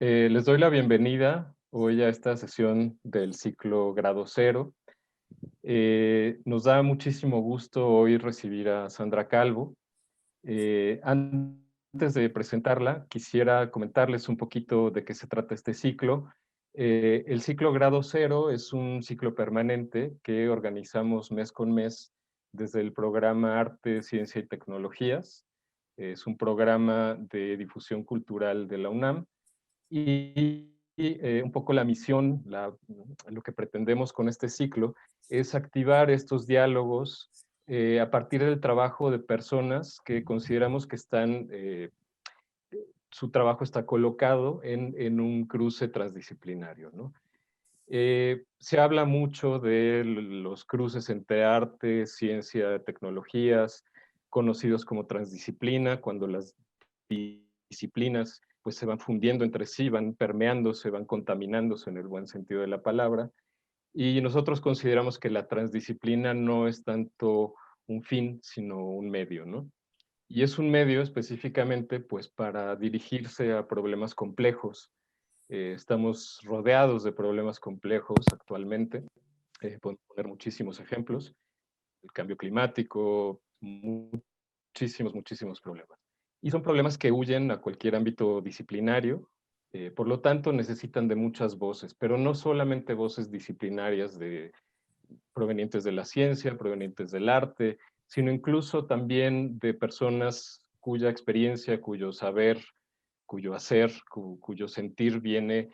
Les doy la bienvenida hoy a esta sesión del ciclo Grado Cero. Nos da muchísimo gusto hoy recibir a Sandra Calvo. Antes de presentarla, quisiera comentarles un poquito de qué se trata este ciclo. El ciclo Grado Cero es un ciclo permanente que organizamos mes con mes desde el programa Arte, Ciencia y Tecnologías. Es un programa de difusión cultural de la UNAM y un poco la misión, lo que pretendemos con este ciclo es activar estos diálogos a partir del trabajo de personas que consideramos que su trabajo está colocado en un cruce transdisciplinario, ¿no? Se habla mucho de los cruces entre arte, ciencia, tecnologías, conocidos como transdisciplina, cuando las disciplinas pues se van fundiendo entre sí, van permeándose, van contaminándose en el buen sentido de la palabra. Y nosotros consideramos que la transdisciplina no es tanto un fin, sino un medio, ¿no? Y es un medio específicamente pues para dirigirse a problemas complejos. Estamos rodeados de problemas complejos actualmente. Podemos poner muchísimos ejemplos. El cambio climático, muchísimos problemas. Y son problemas que huyen a cualquier ámbito disciplinario, por lo tanto necesitan de muchas voces, pero no solamente voces disciplinarias provenientes de la ciencia, provenientes del arte, sino incluso también de personas cuya experiencia, cuyo saber, cuyo hacer, cuyo sentir viene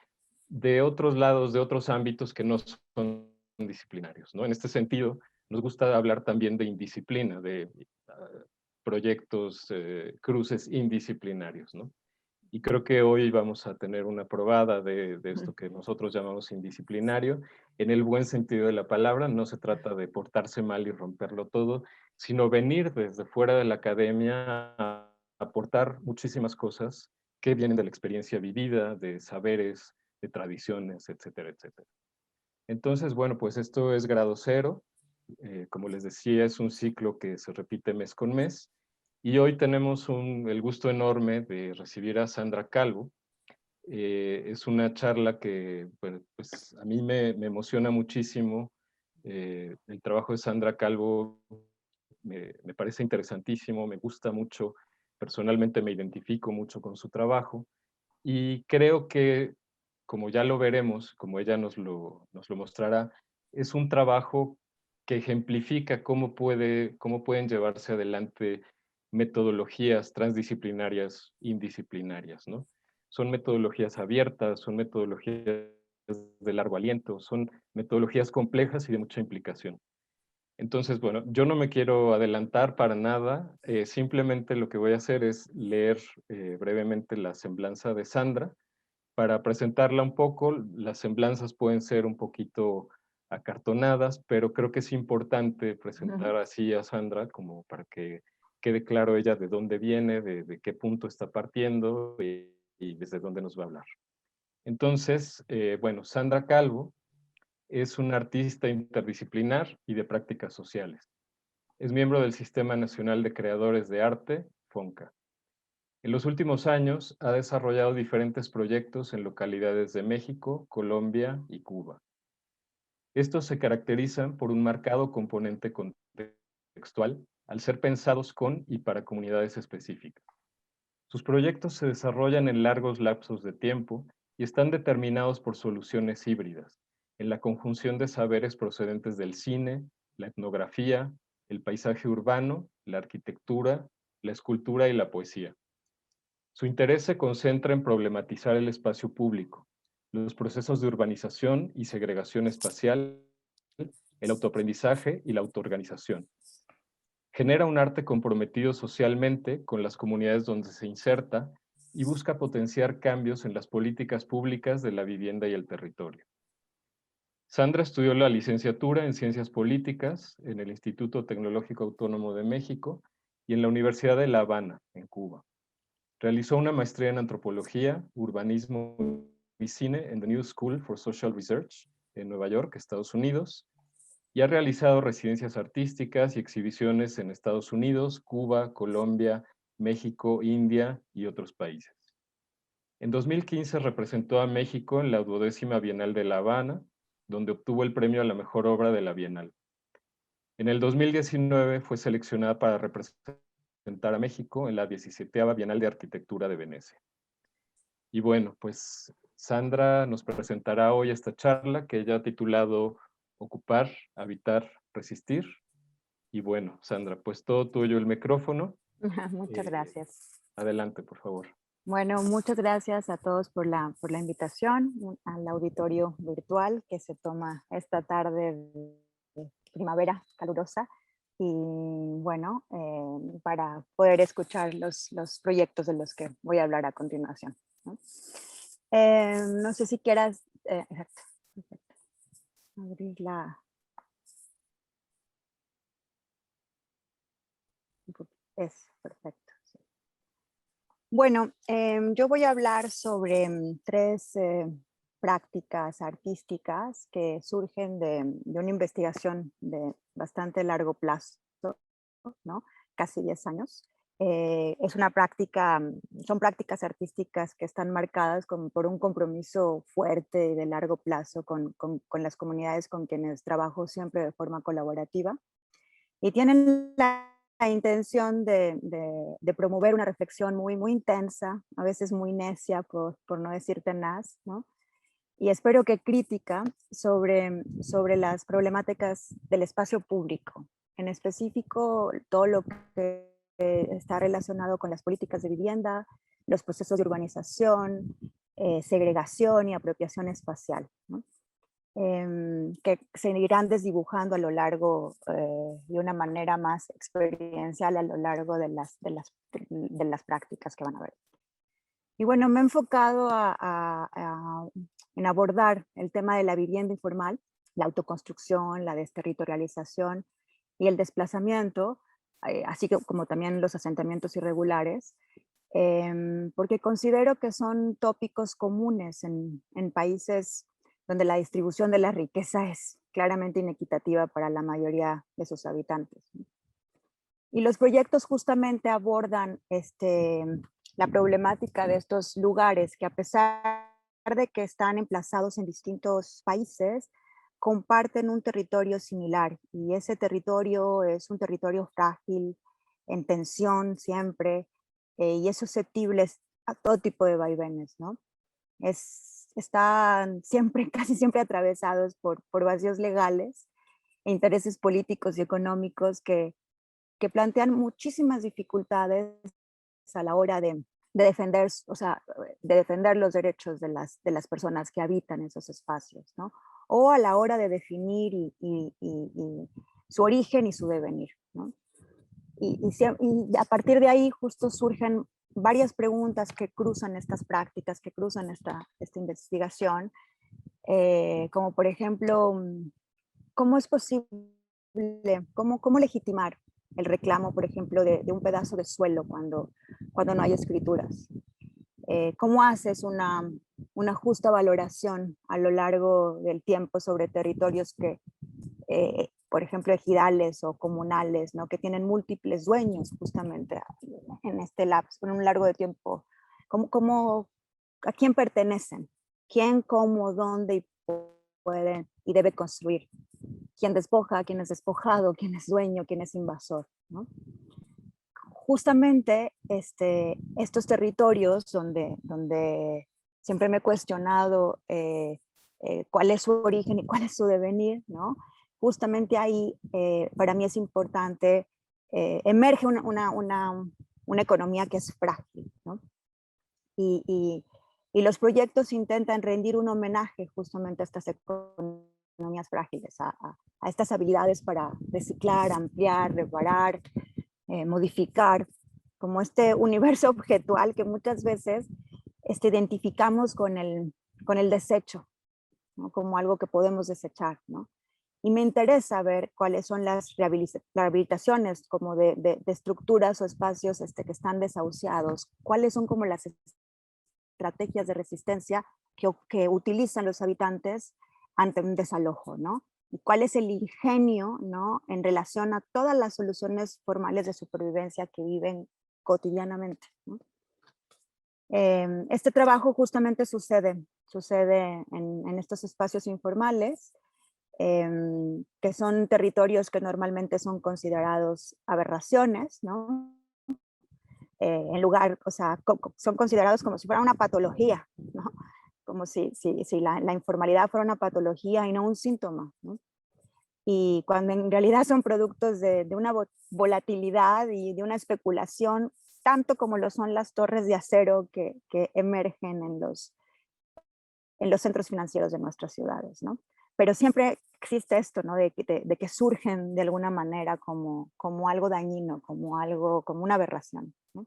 de otros lados, de otros ámbitos que no son disciplinarios, ¿no? En este sentido, nos gusta hablar también de indisciplina, de proyectos, cruces indisciplinarios, ¿no? Y creo que hoy vamos a tener una probada de esto que nosotros llamamos indisciplinario, en el buen sentido de la palabra. No se trata de portarse mal y romperlo todo, sino venir desde fuera de la academia a aportar muchísimas cosas que vienen de la experiencia vivida, de saberes, de tradiciones, etcétera, etcétera. Entonces, bueno, pues esto es Grado Cero. Como les decía, es un ciclo que se repite mes con mes. Y hoy tenemos el gusto enorme de recibir a Sandra Calvo. Es una charla que bueno, pues, a mí me emociona muchísimo. El trabajo de Sandra Calvo me parece interesantísimo, me gusta mucho. Personalmente me identifico mucho con su trabajo. Y creo que, como ya lo veremos, como ella nos lo mostrará, es un trabajo que ejemplifica cómo pueden llevarse adelante metodologías transdisciplinarias, indisciplinarias, ¿no? Son metodologías abiertas, son metodologías de largo aliento, son metodologías complejas y de mucha implicación. Entonces, bueno, yo no me quiero adelantar para nada, simplemente lo que voy a hacer es leer brevemente la semblanza de Sandra para presentarla un poco. Las semblanzas pueden ser un poquito acartonadas, pero creo que es importante Ujú. presentar así a Sandra como para que quede claro ella de dónde viene, de qué punto está partiendo y desde dónde nos va a hablar. Entonces, bueno, Sandra Calvo es una artista interdisciplinar y de prácticas sociales. Es miembro del Sistema Nacional de Creadores de Arte, FONCA. En los últimos años ha desarrollado diferentes proyectos en localidades de México, Colombia y Cuba. Estos se caracterizan por un marcado componente contextual al ser pensados con y para comunidades específicas. Sus proyectos se desarrollan en largos lapsos de tiempo y están determinados por soluciones híbridas, en la conjunción de saberes procedentes del cine, la etnografía, el paisaje urbano, la arquitectura, la escultura y la poesía. Su interés se concentra en problematizar el espacio público, los procesos de urbanización y segregación espacial, el autoaprendizaje y la autoorganización. Genera un arte comprometido socialmente con las comunidades donde se inserta y busca potenciar cambios en las políticas públicas de la vivienda y el territorio. Sandra estudió la licenciatura en Ciencias Políticas en el Instituto Tecnológico Autónomo de México y en la Universidad de La Habana, en Cuba. Realizó una maestría en Antropología, Urbanismo y Cine en The New School for Social Research en Nueva York, Estados Unidos, y ha realizado residencias artísticas y exhibiciones en Estados Unidos, Cuba, Colombia, México, India y otros países. En 2015 representó a México en la 12ª Bienal de La Habana, donde obtuvo el premio a la mejor obra de la Bienal. En el 2019 fue seleccionada para representar a México en la 17ª Bienal de Arquitectura de Venecia. Y bueno, pues Sandra nos presentará hoy esta charla que ella ha titulado Ocupar, Habitar, Resistir. Y bueno, Sandra, pues todo tuyo el micrófono. Muchas gracias. Adelante, por favor. Bueno, muchas gracias a todos por la invitación, al auditorio virtual que se toma esta tarde de primavera calurosa y bueno, para poder escuchar los proyectos de los que voy a hablar a continuación, ¿no? No sé si quieras, exacto, perfecto, abrir la, es perfecto. Sí. Bueno, yo voy a hablar sobre tres prácticas artísticas que surgen de una investigación de bastante largo plazo, ¿no? Casi 10 años. Es una práctica, son prácticas artísticas que están marcadas por un compromiso fuerte y de largo plazo con las comunidades con quienes trabajo siempre de forma colaborativa y tienen la intención de promover una reflexión muy intensa, a veces muy necia, por no decir tenaz, ¿no? Y espero que crítica sobre las problemáticas del espacio público, en específico todo lo que está relacionado con las políticas de vivienda, los procesos de urbanización, segregación y apropiación espacial, ¿no? Que se irán desdibujando a lo largo de una manera más experiencial a lo largo de las prácticas que van a ver. Y bueno, me he enfocado en abordar el tema de la vivienda informal, la autoconstrucción, la desterritorialización y el desplazamiento, así como también los asentamientos irregulares, porque considero que son tópicos comunes en países donde la distribución de la riqueza es claramente inequitativa para la mayoría de sus habitantes. Y los proyectos justamente abordan la problemática de estos lugares que, a pesar de que están emplazados en distintos países, comparten un territorio similar, y ese territorio es un territorio frágil, en tensión siempre, y es susceptible a todo tipo de vaivenes, ¿no? Están siempre, casi siempre atravesados por vacíos legales e intereses políticos y económicos que plantean muchísimas dificultades a la hora de defender, o sea, de defender los derechos de las personas que habitan esos espacios, ¿no? O a la hora de definir y su origen y su devenir, ¿no? Y a partir de ahí justo surgen varias preguntas que cruzan estas prácticas, que cruzan esta investigación, como por ejemplo, ¿cómo es posible, cómo legitimar el reclamo, por ejemplo, de un pedazo de suelo cuando no hay escrituras? ¿Cómo haces una justa valoración a lo largo del tiempo sobre territorios que, por ejemplo, ejidales o comunales, ¿no? Que tienen múltiples dueños justamente en este lapso, en un largo de tiempo? ¿A quién pertenecen? ¿Quién, cómo, dónde puede y debe construir? ¿Quién despoja? ¿Quién es despojado? ¿Quién es dueño? ¿Quién es invasor? ¿No? Justamente estos territorios donde siempre me he cuestionado cuál es su origen y cuál es su devenir, ¿no? Justamente ahí para mí es importante, emerge una economía que es frágil, ¿no? Y los proyectos intentan rendir un homenaje justamente a estas economías frágiles, a estas habilidades para reciclar, ampliar, reparar, modificar, como este universo objetual que muchas veces identificamos con el desecho, ¿no? Como algo que podemos desechar, ¿no? Y me interesa ver cuáles son las rehabilitaciones como de estructuras o espacios que están desahuciados, cuáles son como las estrategias de resistencia que utilizan los habitantes ante un desalojo, ¿no? Y cuál es el ingenio, ¿no? En relación a todas las soluciones formales de supervivencia que viven cotidianamente, ¿no? Este trabajo justamente sucede en estos espacios informales, que son territorios que normalmente son considerados aberraciones, ¿no? En lugar, o sea, son considerados como si fuera una patología, ¿no? Como si la informalidad fuera una patología y no un síntoma, ¿no? Y cuando en realidad son productos de una volatilidad y de una especulación, tanto como lo son las torres de acero que emergen en los centros financieros de nuestras ciudades, ¿no? Pero siempre existe esto, ¿no? De que surgen de alguna manera como algo dañino, como algo, como una aberración, ¿no?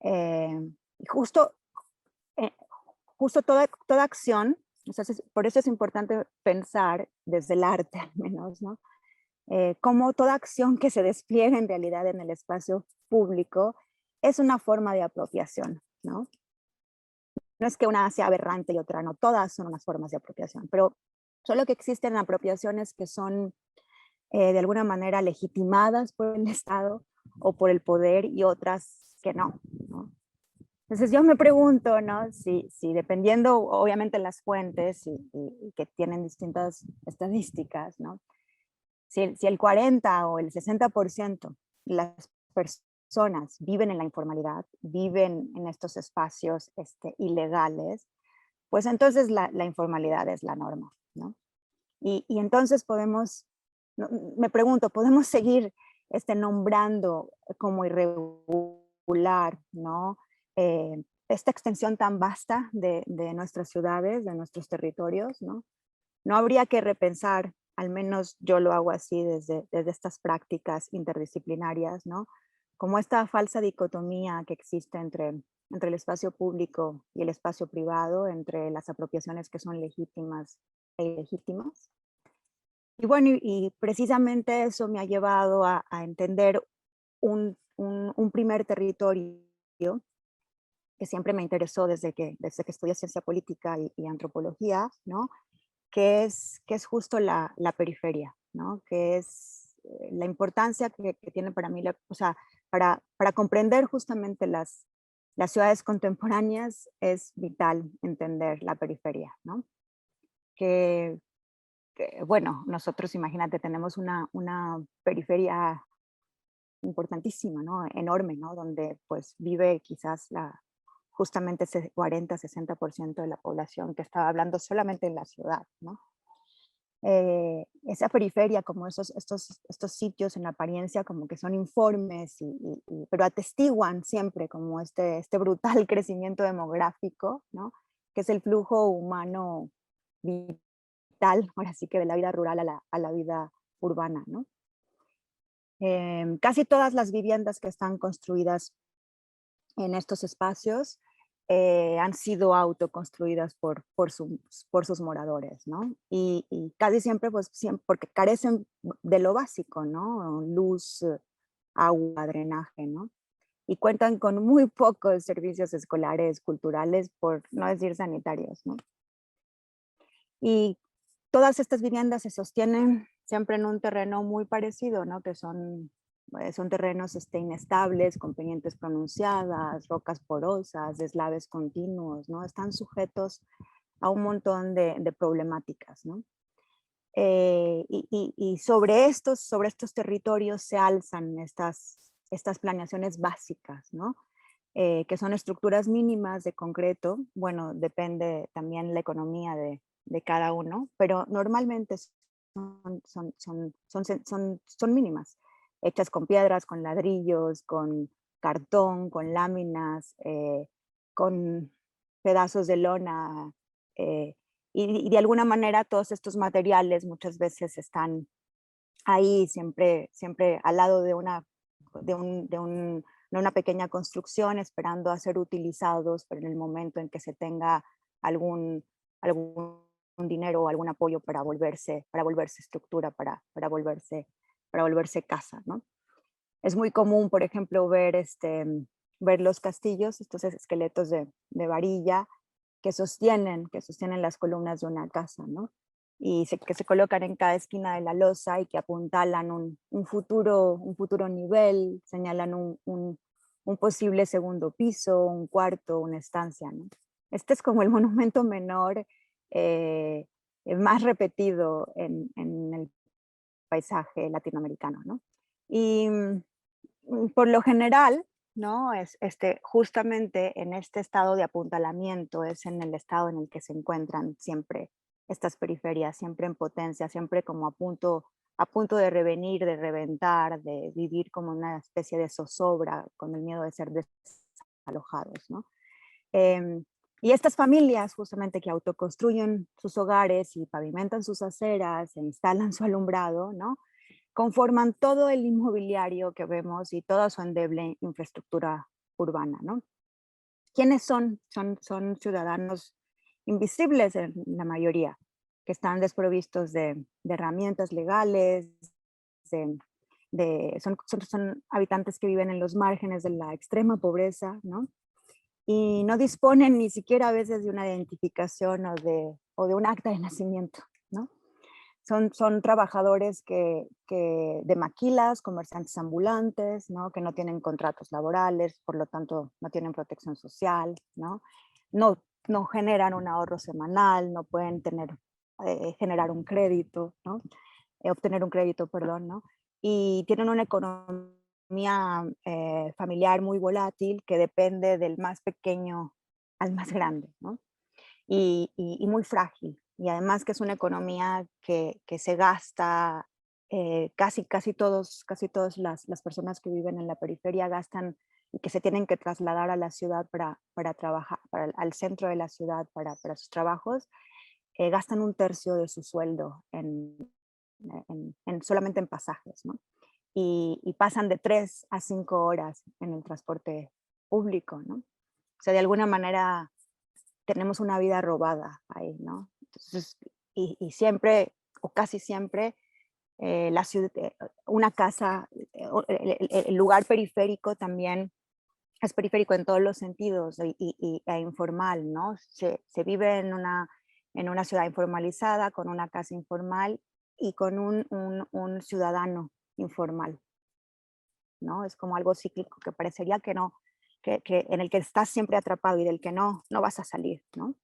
Y eh, justo toda acción, o sea, por eso es importante pensar desde el arte al menos, ¿no? Cómo toda acción que se despliegue en realidad en el espacio público es una forma de apropiación, ¿no? No es que una sea aberrante y otra no, todas son unas formas de apropiación, pero solo que existen apropiaciones que son de alguna manera legitimadas por el Estado o por el poder y otras que no, ¿no? Entonces yo me pregunto, ¿no? Si dependiendo obviamente las fuentes y que tienen distintas estadísticas, ¿no? Si el 40 o el 60% de las personas viven en la informalidad, viven en estos espacios ilegales, pues entonces la informalidad es la norma, ¿no? Y entonces podemos, me pregunto, ¿podemos seguir nombrando como irregular, ¿no? Esta extensión tan vasta de nuestras ciudades, de nuestros territorios, ¿no? No habría que repensar, al menos yo lo hago así desde estas prácticas interdisciplinarias, ¿no? Como esta falsa dicotomía que existe entre el espacio público y el espacio privado, entre las apropiaciones que son legítimas e ilegítimas. Y bueno, y precisamente eso me ha llevado a entender un primer territorio que siempre me interesó desde que estudié ciencia política y antropología, ¿no? Que es justo la periferia, ¿no? Que es la importancia que tiene para mí, o sea, para comprender justamente las ciudades contemporáneas es vital entender la periferia, ¿no? Que, bueno, nosotros imagínate, tenemos una periferia importantísima, ¿no? Enorme, ¿no? Donde pues vive quizás justamente ese 40-60% de la población que estaba hablando solamente en la ciudad, ¿no? Esa periferia, como estos sitios en apariencia como que son informes, pero atestiguan siempre como este brutal crecimiento demográfico, ¿no? Que es el flujo humano vital, ahora sí que de la vida rural a la vida urbana, ¿no? Casi todas las viviendas que están construidas en estos espacios han sido autoconstruidas por sus moradores, ¿no? Y casi siempre, pues, porque carecen de lo básico, ¿no? Luz, agua, drenaje, ¿no? Y cuentan con muy pocos servicios escolares, culturales, por no decir sanitarios, ¿no? Y todas estas viviendas se sostienen siempre en un terreno muy parecido, ¿no? Que son terrenos inestables, con pendientes pronunciadas, rocas porosas, deslaves continuos, ¿no? Están sujetos a un montón de problemáticas, ¿no? Y sobre estos territorios se alzan estas planeaciones básicas, ¿no? Que son estructuras mínimas de concreto. Bueno, depende también la economía de cada uno, pero normalmente son mínimas, hechas con piedras, con ladrillos, con cartón, con láminas, con pedazos de lona, eh, y de alguna manera todos estos materiales muchas veces están ahí siempre al lado de una pequeña construcción esperando a ser utilizados, pero en el momento en que se tenga algún dinero o algún apoyo para volverse estructura, para volverse casa, ¿no? Es muy común, por ejemplo, ver los castillos, estos esqueletos de varilla que sostienen las columnas de una casa, ¿no? Que se colocan en cada esquina de la losa y que apuntalan un futuro nivel, señalan un posible segundo piso, un cuarto, una estancia, ¿no? Este es como el monumento menor más repetido en el paisaje latinoamericano, ¿no? Y por lo general, ¿no? Es justamente en este estado de apuntalamiento, es en el estado en el que se encuentran siempre estas periferias, siempre en potencia, siempre como a punto de revenir, de reventar, de vivir como una especie de zozobra, con el miedo de ser desalojados, ¿no? Em, y estas familias justamente que autoconstruyen sus hogares y pavimentan sus aceras, e instalan su alumbrado, ¿no? Conforman todo el inmobiliario que vemos y toda su endeble infraestructura urbana, ¿no? ¿Quiénes son? Son ciudadanos invisibles en la mayoría, que están desprovistos de herramientas legales, de, son habitantes que viven en los márgenes de la extrema pobreza, ¿no? Y no disponen ni siquiera a veces de una identificación o de un acta de nacimiento, ¿no? Son trabajadores de maquilas, comerciantes ambulantes, ¿no? Que no tienen contratos laborales, por lo tanto no tienen protección social, ¿no? No generan un ahorro semanal, no pueden generar un crédito, ¿no? Obtener un crédito, perdón, ¿no? Y tienen una economía familiar muy volátil que depende del más pequeño al más grande, ¿no? Y muy frágil. Y además que es una economía que se gasta, casi todas las personas que viven en la periferia gastan y que se tienen que trasladar a la ciudad para trabajar, al centro de la ciudad para sus trabajos, gastan un tercio de su sueldo solamente en pasajes, ¿no? Y pasan de 3 a 5 horas en el transporte público, ¿no? O sea, de alguna manera tenemos una vida robada ahí, ¿no? Entonces, y siempre, o casi siempre, la ciudad, una casa, el lugar periférico también es periférico en todos los sentidos e informal, ¿no? Se vive en una ciudad informalizada, con una casa informal y con un ciudadano informal, ¿no? Es como algo cíclico que parecería que no, en el que estás siempre atrapado y del que no vas a salir, ¿no?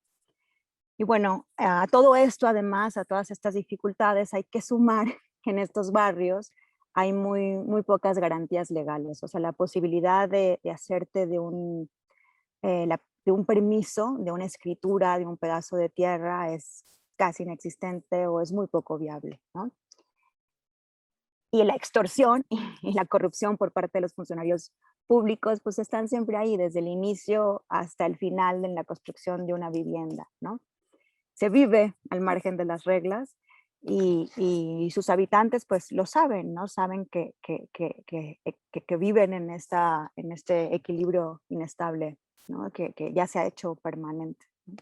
Y bueno, a todo esto, además, a todas estas dificultades, hay que sumar que en estos barrios hay muy pocas garantías legales. O sea, la posibilidad de hacerte de un permiso, de una escritura, de un pedazo de tierra es casi inexistente o es muy poco viable, ¿no? Y la extorsión y la corrupción por parte de los funcionarios públicos, pues están siempre ahí, desde el inicio hasta el final en la construcción de una vivienda, ¿no? Se vive al margen de las reglas y sus habitantes pues lo saben, ¿no? Saben que viven en este equilibrio inestable, ¿no? Que ya se ha hecho permanente, ¿no?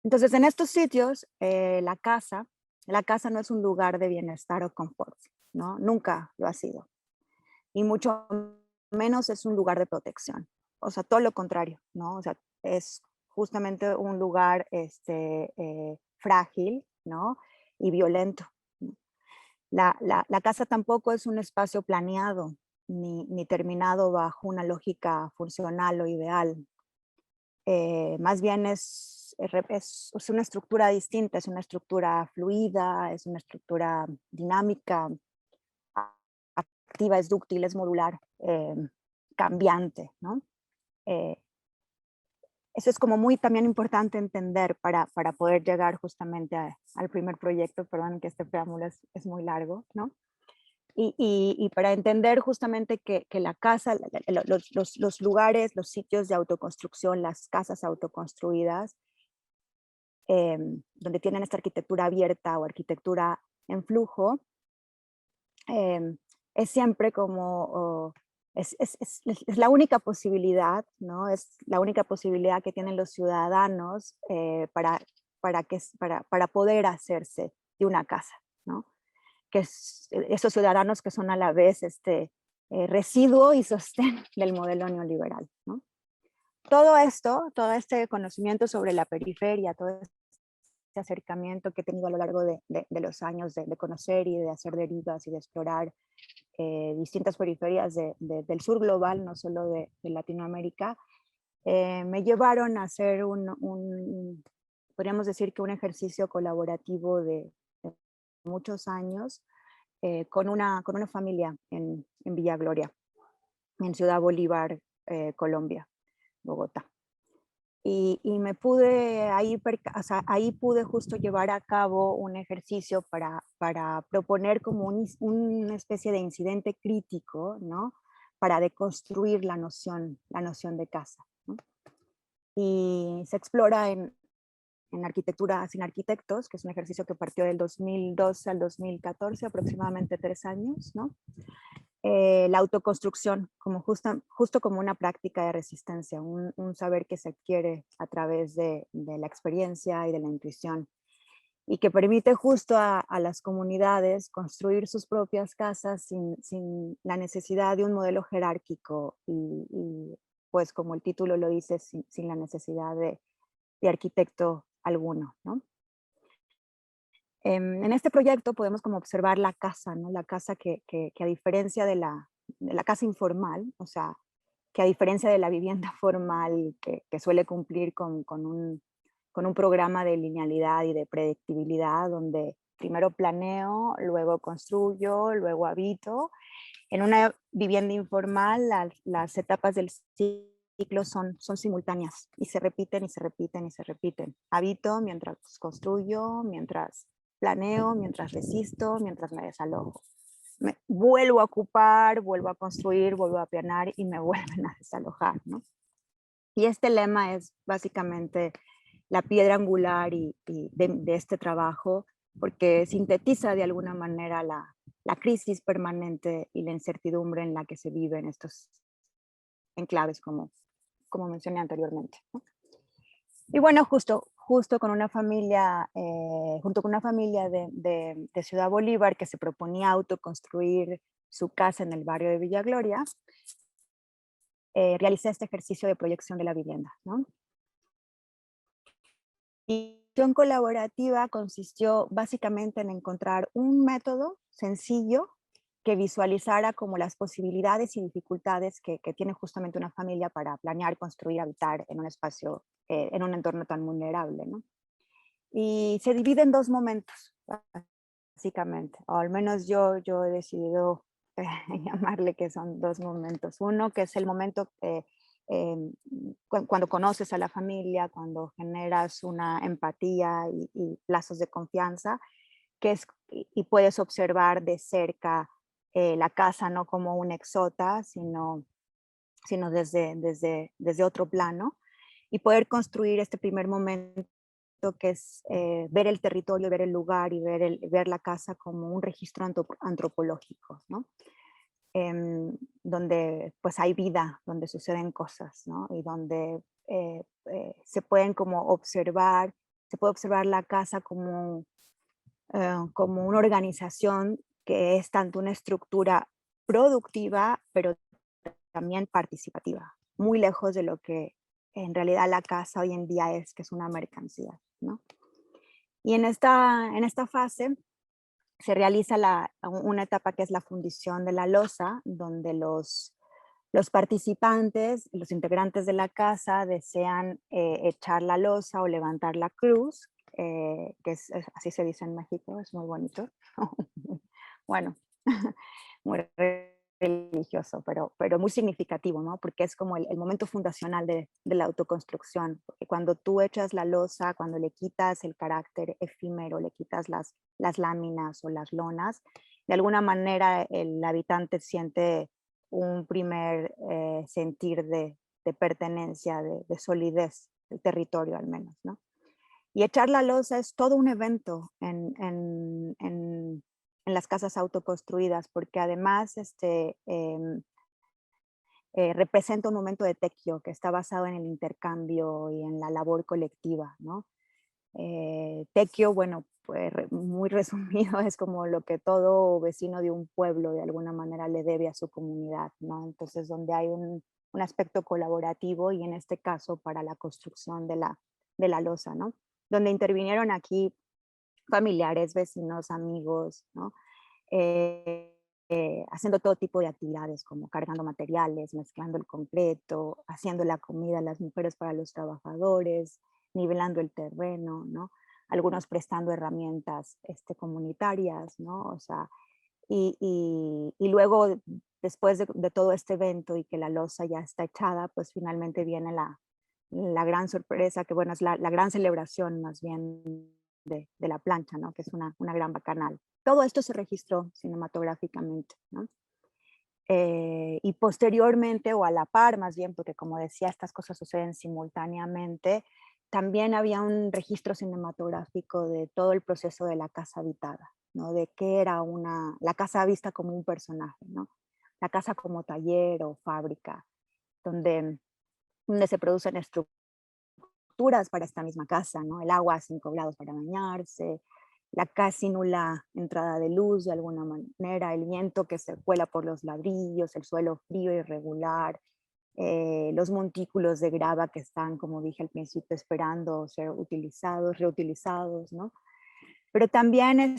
Entonces, en estos sitios, la casa no es un lugar de bienestar o confort, ¿no? Nunca lo ha sido. Y mucho menos es un lugar de protección. O sea, todo lo contrario, ¿no? O sea, es justamente un lugar frágil, ¿no? Y violento. ¿No? La casa tampoco es un espacio planeado ni terminado bajo una lógica funcional o ideal. Más bien es una estructura distinta, es una estructura fluida, es una estructura dinámica, activa, es dúctil, es modular, cambiante, ¿no? Eh, Eso es como muy también importante entender para poder llegar justamente al primer proyecto, perdón que este preámbulo es muy largo, ¿no? Y para entender justamente que la casa, los lugares, los sitios de autoconstrucción, las casas autoconstruidas, donde tienen esta arquitectura abierta o arquitectura en flujo, em, es siempre como, es la única posibilidad, ¿no? Es la única posibilidad que tienen los ciudadanos para poder hacerse de una casa, ¿no? Esos ciudadanos que son a la vez residuo y sostén del modelo neoliberal, ¿no? Todo esto, todo este conocimiento sobre la periferia, todo este acercamiento que he tenido a lo largo de los años de conocer y de hacer derivas y de explorar distintas periferias del sur global, no solo de Latinoamérica, me llevaron a hacer podríamos decir que un ejercicio colaborativo de muchos años con una familia en Villa Gloria, en Ciudad Bolívar, Colombia, Bogotá. Y me pude o sea, ahí pude justo llevar a cabo un ejercicio para proponer como una especie de incidente crítico, ¿no? Para deconstruir la noción de casa, ¿no? Y se explora en Arquitectura sin Arquitectos, que es un ejercicio que partió del 2012 al 2014, aproximadamente 3 años, ¿no? La autoconstrucción, como justo como una práctica de resistencia, un saber que se adquiere a través de la experiencia y de la intuición, y que permite justo a las comunidades construir sus propias casas sin la necesidad de un modelo jerárquico y, pues como el título lo dice, sin la necesidad de arquitecto alguno, ¿no? En este proyecto podemos como observar la casa, ¿no? La casa que a diferencia de la casa informal, o sea, que a diferencia de la vivienda formal que suele cumplir con un programa de linealidad y de predictibilidad, donde primero planeo, luego construyo, luego habito. En una vivienda informal, las etapas del ciclo son simultáneas y se repiten y se repiten y se repiten. Habito mientras construyo, mientras planeo, mientras resisto, mientras me desalojo. Me vuelvo a ocupar, vuelvo a construir, vuelvo a planear y me vuelven a desalojar, ¿no? Y este lema es básicamente la piedra angular de este trabajo, porque sintetiza de alguna manera la crisis permanente y la incertidumbre en la que se vive en estos enclaves, como mencioné anteriormente, ¿no? Y bueno, justo con una familia, junto con una familia de Ciudad Bolívar que se proponía autoconstruir su casa en el barrio de Villa Gloria, realicé este ejercicio de proyección de la vivienda, ¿no? Y la acción colaborativa consistió básicamente en encontrar un método sencillo que visualizara como las posibilidades y dificultades que tiene justamente una familia para planear, construir, habitar en un espacio, en un entorno tan vulnerable, ¿no? Y se divide en 2 momentos, básicamente, o al menos yo he decidido llamarle que son 2 momentos. Uno que es el momento cuando conoces a la familia, cuando generas una empatía y lazos de confianza, y puedes observar de cerca la casa no como un exota, sino desde otro plano, y poder construir este primer momento que es ver el territorio, ver el lugar y ver la casa como un registro antropológico, ¿no? Donde pues hay vida, donde suceden cosas, ¿no? Y donde se pueden como observar, se puede observar la casa como una organización que es tanto una estructura productiva, pero también participativa, muy lejos de lo que en realidad la casa hoy en día es, que es una mercancía, ¿no? Y en esta fase se realiza una etapa que es la fundición de la losa, donde los participantes, los integrantes de la casa desean echar la losa o levantar la cruz, así se dice en México, es muy bonito. Bueno, muy religioso, pero muy significativo, ¿no? Porque es como el momento fundacional de la autoconstrucción, porque cuando tú echas la losa, cuando le quitas el carácter efímero, le quitas las láminas o las lonas, de alguna manera el habitante siente un primer sentir de pertenencia, de solidez del territorio al menos, ¿no? Y echar la losa es todo un evento en las casas autoconstruidas, porque además representa un momento de tequio que está basado en el intercambio y en la labor colectiva, ¿no? Tequio, bueno, pues muy resumido, es como lo que todo vecino de un pueblo de alguna manera le debe a su comunidad, ¿no? Entonces, donde hay un aspecto colaborativo y en este caso para la construcción de la losa, ¿no? Donde intervinieron aquí familiares, vecinos, amigos, ¿no? haciendo todo tipo de actividades como cargando materiales, mezclando el concreto, haciendo la comida a las mujeres para los trabajadores, nivelando el terreno, ¿no? Algunos prestando herramientas comunitarias, ¿no? O sea, y luego, después de todo este evento y que la loza ya está echada, pues finalmente viene la gran sorpresa, que bueno, es la gran celebración más bien de la plancha, ¿no? Que es una gran bacanal. Todo esto se registró cinematográficamente, ¿no? Y posteriormente, o a la par más bien, porque como decía, estas cosas suceden simultáneamente, también había un registro cinematográfico de todo el proceso de la casa habitada, ¿no? De qué era la casa vista como un personaje, ¿no? La casa como taller o fábrica, donde, donde se producen estructuras para esta misma casa, ¿no? El agua a 5 grados para bañarse, la casi nula entrada de luz de alguna manera, el viento que se cuela por los ladrillos, el suelo frío y irregular, los montículos de grava que están, como dije al principio, esperando ser utilizados, reutilizados, ¿no? Pero también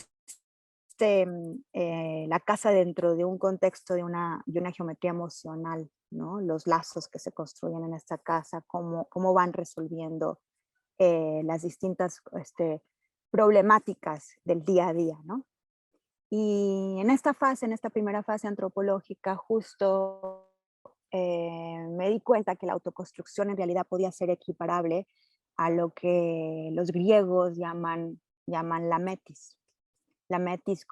la casa dentro de un contexto de una geometría emocional, ¿no? Los lazos que se construyen en esta casa, cómo van resolviendo las distintas problemáticas del día a día, ¿no? Y en esta fase, en esta primera fase antropológica, justo me di cuenta que la autoconstrucción en realidad podía ser equiparable a lo que los griegos llaman la metis. La metis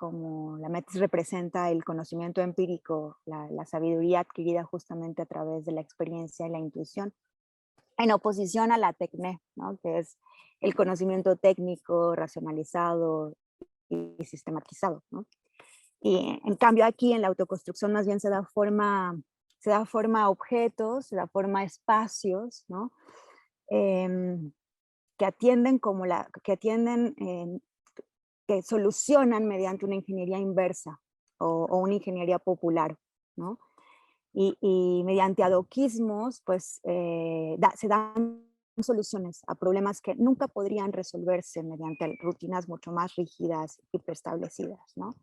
representa el conocimiento empírico, la sabiduría adquirida justamente a través de la experiencia y la intuición, en oposición a la tecné, ¿no? Que es el conocimiento técnico, racionalizado y sistematizado, ¿no? Y en cambio aquí en la autoconstrucción más bien se da forma a objetos, se da forma a espacios, ¿no? Em, que atienden que solucionan mediante una ingeniería inversa o una ingeniería popular, ¿no? Y mediante adoquismos, pues se dan soluciones a problemas que nunca podrían resolverse mediante rutinas mucho más rígidas y preestablecidas, ¿no?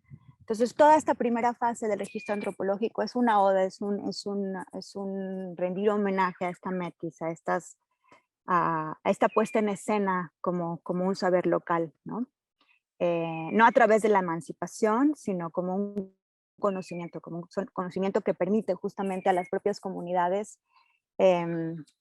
Entonces, toda esta primera fase del registro antropológico es una oda, es un rendir homenaje a esta metis, a esta puesta en escena como un saber local, ¿no? No a través de la emancipación, sino como un conocimiento, como un conocimiento que permite justamente a las propias comunidades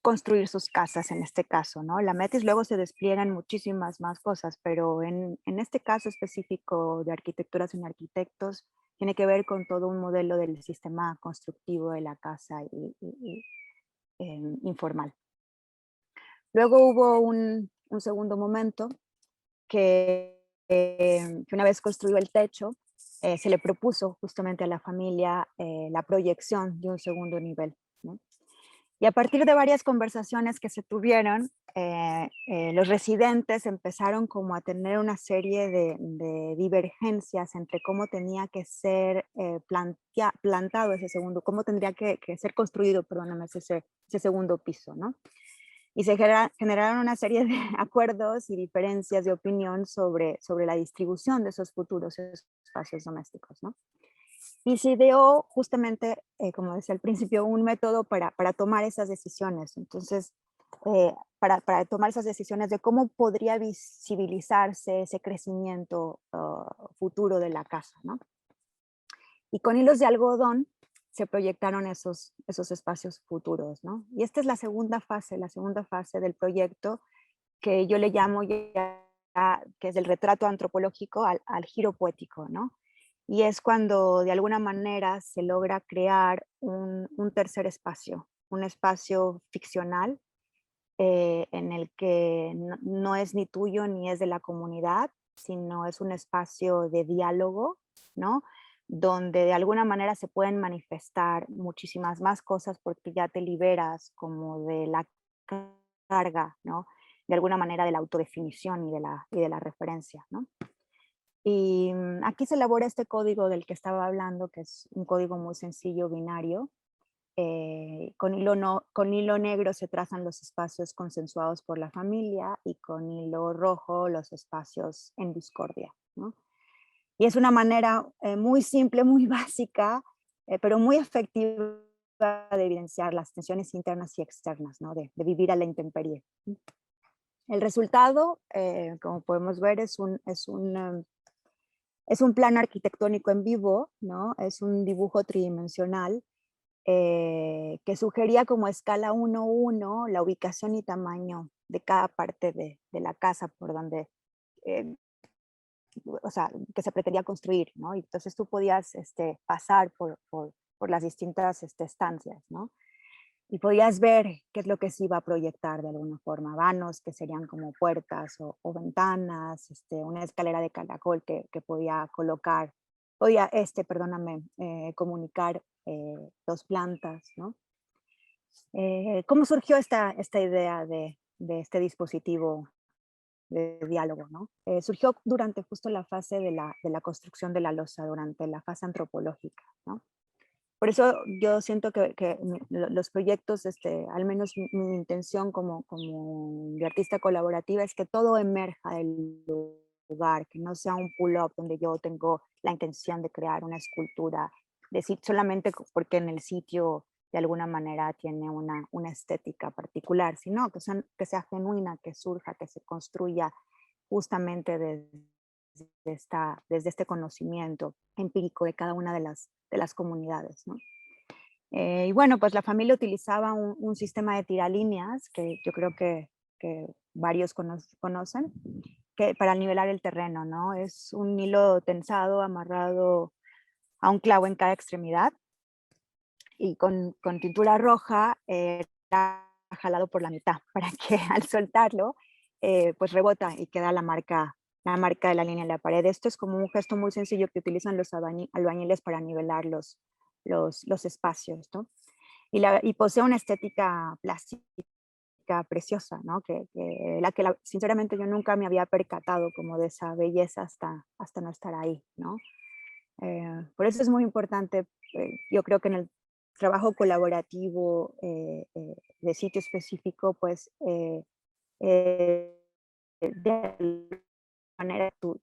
construir sus casas en este caso, ¿no? La METIS luego se despliega en muchísimas más cosas, pero en este caso específico de arquitecturas en arquitectos, tiene que ver con todo un modelo del sistema constructivo de la casa informal. Luego hubo un segundo momento que una vez construido el techo, se le propuso justamente a la familia la proyección de un segundo nivel, ¿no? Y a partir de varias conversaciones que se tuvieron, los residentes empezaron como a tener una serie de divergencias entre cómo tenía que ser plantado ese segundo, cómo tendría que ser construido, perdóname, ese segundo piso, ¿no? Y se generaron una serie de acuerdos y diferencias de opinión sobre la distribución de esos futuros espacios domésticos, ¿no? Y se ideó justamente, como decía al principio, un método para tomar esas decisiones. Entonces, para tomar esas decisiones de cómo podría visibilizarse ese crecimiento futuro de la casa, ¿no? Y con hilos de algodón se proyectaron esos espacios futuros, ¿no? Y esta es la segunda fase del proyecto, que yo le llamo ya, que es el retrato antropológico al giro poético, ¿no? Y es cuando de alguna manera se logra crear un tercer espacio, un espacio ficcional en el que no es ni tuyo ni es de la comunidad, sino es un espacio de diálogo, ¿no? Donde de alguna manera se pueden manifestar muchísimas más cosas porque ya te liberas como de la carga, ¿no? De alguna manera de la autodefinición y de la referencia, ¿no? Y aquí se elabora este código del que estaba hablando, que es un código muy sencillo, binario. Con hilo negro se trazan los espacios consensuados por la familia y con hilo rojo los espacios en discordia, ¿no? Y es una manera muy simple, muy básica, pero muy efectiva de evidenciar las tensiones internas y externas, ¿no? De vivir a la intemperie. El resultado, como podemos ver, es un plano arquitectónico en vivo, ¿no? Es un dibujo tridimensional que sugería como escala 1:1 la ubicación y tamaño de cada parte de la casa por donde, eh, o sea, que se pretendía construir, ¿no? Y entonces tú podías pasar por las distintas estancias, ¿no? Y podías ver qué es lo que se iba a proyectar de alguna forma, vanos que serían como puertas o ventanas, una escalera de caracol que podía colocar, perdóname, comunicar dos plantas, ¿no? ¿Cómo surgió esta idea de este dispositivo de diálogo, ¿no? Surgió durante justo la fase de la construcción de la losa, durante la fase antropológica, ¿no? Por eso yo siento que los proyectos, al menos mi intención como de artista colaborativa es que todo emerja del lugar, que no sea un pull-up donde yo tengo la intención de crear una escultura, decir solamente porque en el sitio de alguna manera tiene una estética particular, sino que sea genuina, que surja, que se construya justamente desde este conocimiento empírico de cada una de las comunidades, ¿no? Y bueno, pues la familia utilizaba un sistema de tiralíneas que yo creo que varios conocen, que para nivelar el terreno, ¿no? Es un hilo tensado, amarrado a un clavo en cada extremidad y con tintura roja era jalado por la mitad para que al soltarlo, pues rebota y queda la marca de la línea en la pared. Esto es como un gesto muy sencillo que utilizan los albañiles para nivelar los espacios, ¿no? Y posee una estética plástica preciosa, ¿no? Sinceramente yo nunca me había percatado como de esa belleza hasta no estar ahí, ¿no? Por eso es muy importante, yo creo que en el trabajo colaborativo de sitio específico, pues eh, de alguna manera tu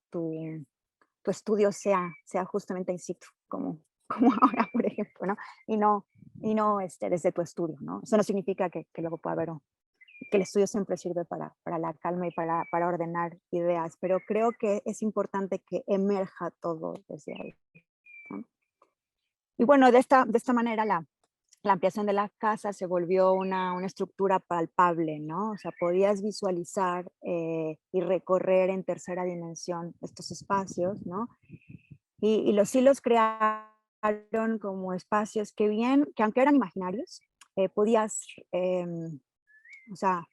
estudio sea justamente in situ, como ahora, por ejemplo, ¿no? Y no desde tu estudio, ¿no? Eso no significa que luego pueda haber que el estudio siempre sirve para la calma y para ordenar ideas, pero creo que es importante que emerja todo desde ahí, ¿no? Y bueno, de esta manera la ampliación de la casa se volvió una estructura palpable, ¿no? O sea, podías visualizar y recorrer en tercera dimensión estos espacios, ¿no? Y los hilos crearon como espacios que aunque eran imaginarios, podías, o sea,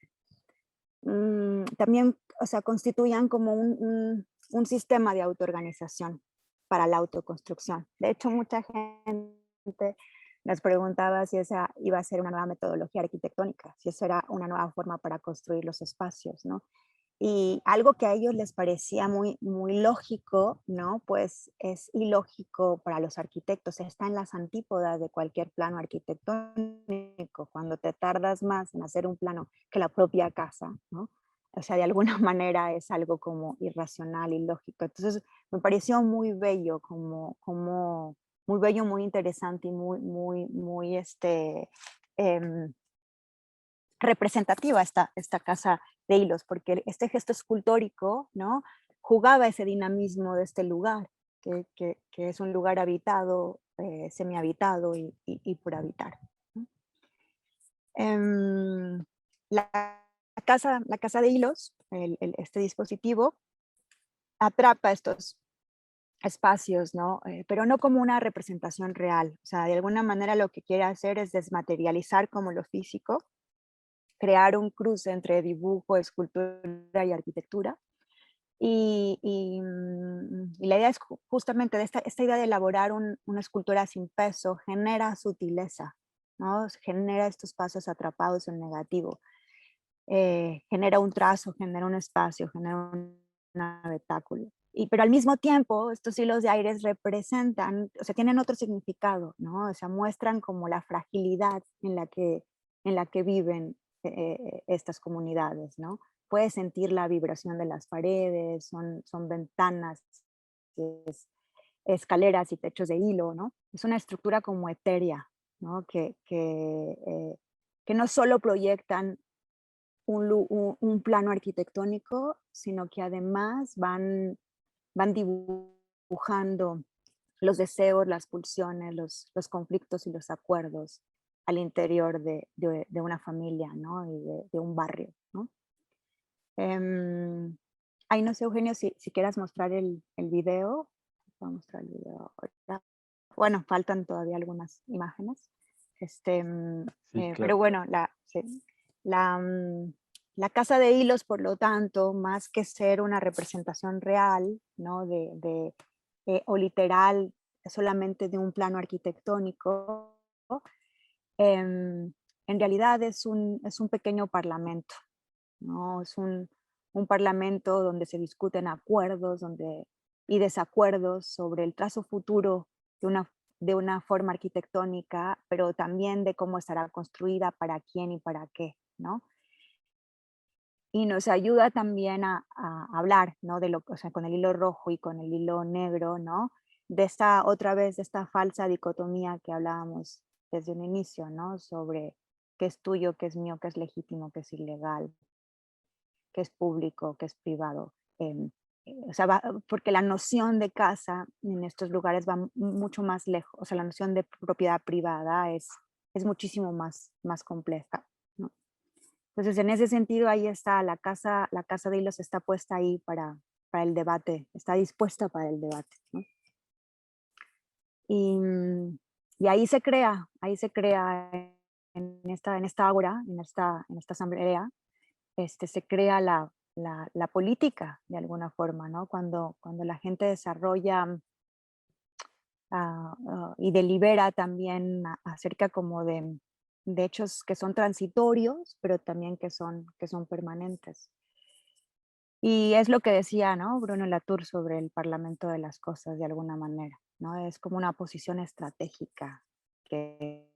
también, o sea, constituían como un sistema de autoorganización para la autoconstrucción. De hecho, mucha gente nos preguntaba si esa iba a ser una nueva metodología arquitectónica, si esa era una nueva forma para construir los espacios, ¿no? Y algo que a ellos les parecía muy lógico, ¿no? Pues es ilógico para los arquitectos, está en las antípodas de cualquier plano arquitectónico, cuando te tardas más en hacer un plano que la propia casa, ¿no? O sea, de alguna manera es algo como irracional, ilógico. Entonces, me pareció muy bello, muy bello, muy interesante y muy em, representativa esta casa de hilos, porque este gesto escultórico, ¿no? Jugaba ese dinamismo de este lugar, que es un lugar habitado, semihabitado y por habitar, ¿no? Em, la, la casa de hilos, este dispositivo, atrapa estos espacios, ¿no? Pero no como una representación real. O sea, de alguna manera lo que quiere hacer es desmaterializar como lo físico, crear un cruce entre dibujo, escultura y arquitectura. Y la idea es justamente de esta idea de elaborar una escultura sin peso, genera sutileza, ¿no? Genera estos pasos atrapados en negativo, genera un trazo, genera un espacio, genera un habitáculo. Pero al mismo tiempo, estos hilos de aires representan, o sea, tienen otro significado, ¿no? O sea, muestran como la fragilidad en la que viven estas comunidades, ¿no? Puedes sentir la vibración de las paredes, son ventanas escaleras y techos de hilo, ¿no? Es una estructura como etérea, ¿no? Que no solo proyectan un plano arquitectónico, sino que además van dibujando los deseos, las pulsiones, los conflictos y los acuerdos al interior de una familia, ¿no? Y de un barrio, ¿no? Em, Ay, no sé, Eugenio, si quieras mostrar el video. Voy a mostrar el video ahorita. Bueno, faltan todavía algunas imágenes. Sí, Pero claro. bueno, sí, la, la casa de hilos, por lo tanto, más que ser una representación real, ¿no? O literal, solamente de un plano arquitectónico, em, en realidad es un pequeño parlamento, ¿no? Es un parlamento donde se discuten acuerdos y desacuerdos sobre el trazo futuro de una forma arquitectónica, pero también de cómo estará construida, para quién y para qué, ¿no? Y nos ayuda también a hablar, ¿no? O sea, con el hilo rojo y con el hilo negro, ¿no? Otra vez, de esta falsa dicotomía que hablábamos desde un inicio, ¿no? Sobre qué es tuyo, qué es mío, qué es legítimo, qué es ilegal, qué es público, qué es privado. O sea, porque la noción de casa en estos lugares va mucho más lejos, o sea, la noción de propiedad privada es muchísimo más compleja, ¿no? Entonces, en ese sentido, ahí está, la casa de hilos está puesta ahí para el debate, está dispuesta para el debate, ¿no? Y, y ahí se crea en esta aura, en esta asamblea, se crea la política de alguna forma, ¿no? Cuando la gente desarrolla y delibera también acerca como de hechos que son transitorios, pero también que son permanentes. Y es lo que decía, ¿no? Bruno Latour sobre el parlamento de las cosas de alguna manera, ¿no? Es como una posición estratégica que,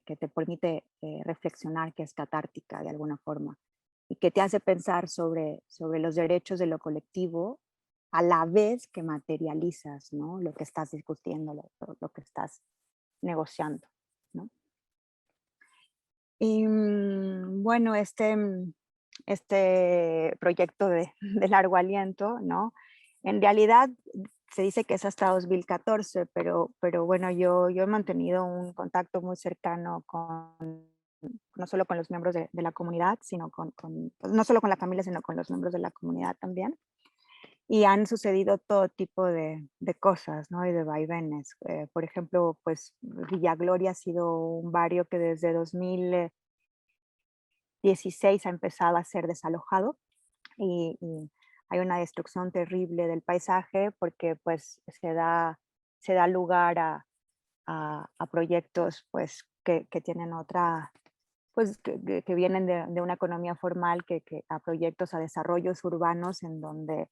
que te permite reflexionar, que es catártica de alguna forma y que te hace pensar sobre los derechos de lo colectivo a la vez que materializas, ¿no? Lo que estás discutiendo, lo que estás negociando, ¿no? Y bueno, este proyecto de largo aliento, ¿no? En realidad se dice que es hasta 2014, pero bueno, yo he mantenido un contacto muy cercano no solo con los miembros de la comunidad, sino pues, no solo con la familia, sino con los miembros de la comunidad también. Y han sucedido todo tipo de cosas, ¿no? Y de vaivenes. Por ejemplo, pues Villa Gloria ha sido un barrio que desde 2016 ha empezado a ser desalojado y hay una destrucción terrible del paisaje porque pues se da lugar a proyectos pues que tienen otra, pues que vienen de una economía formal, a proyectos, a desarrollos urbanos en donde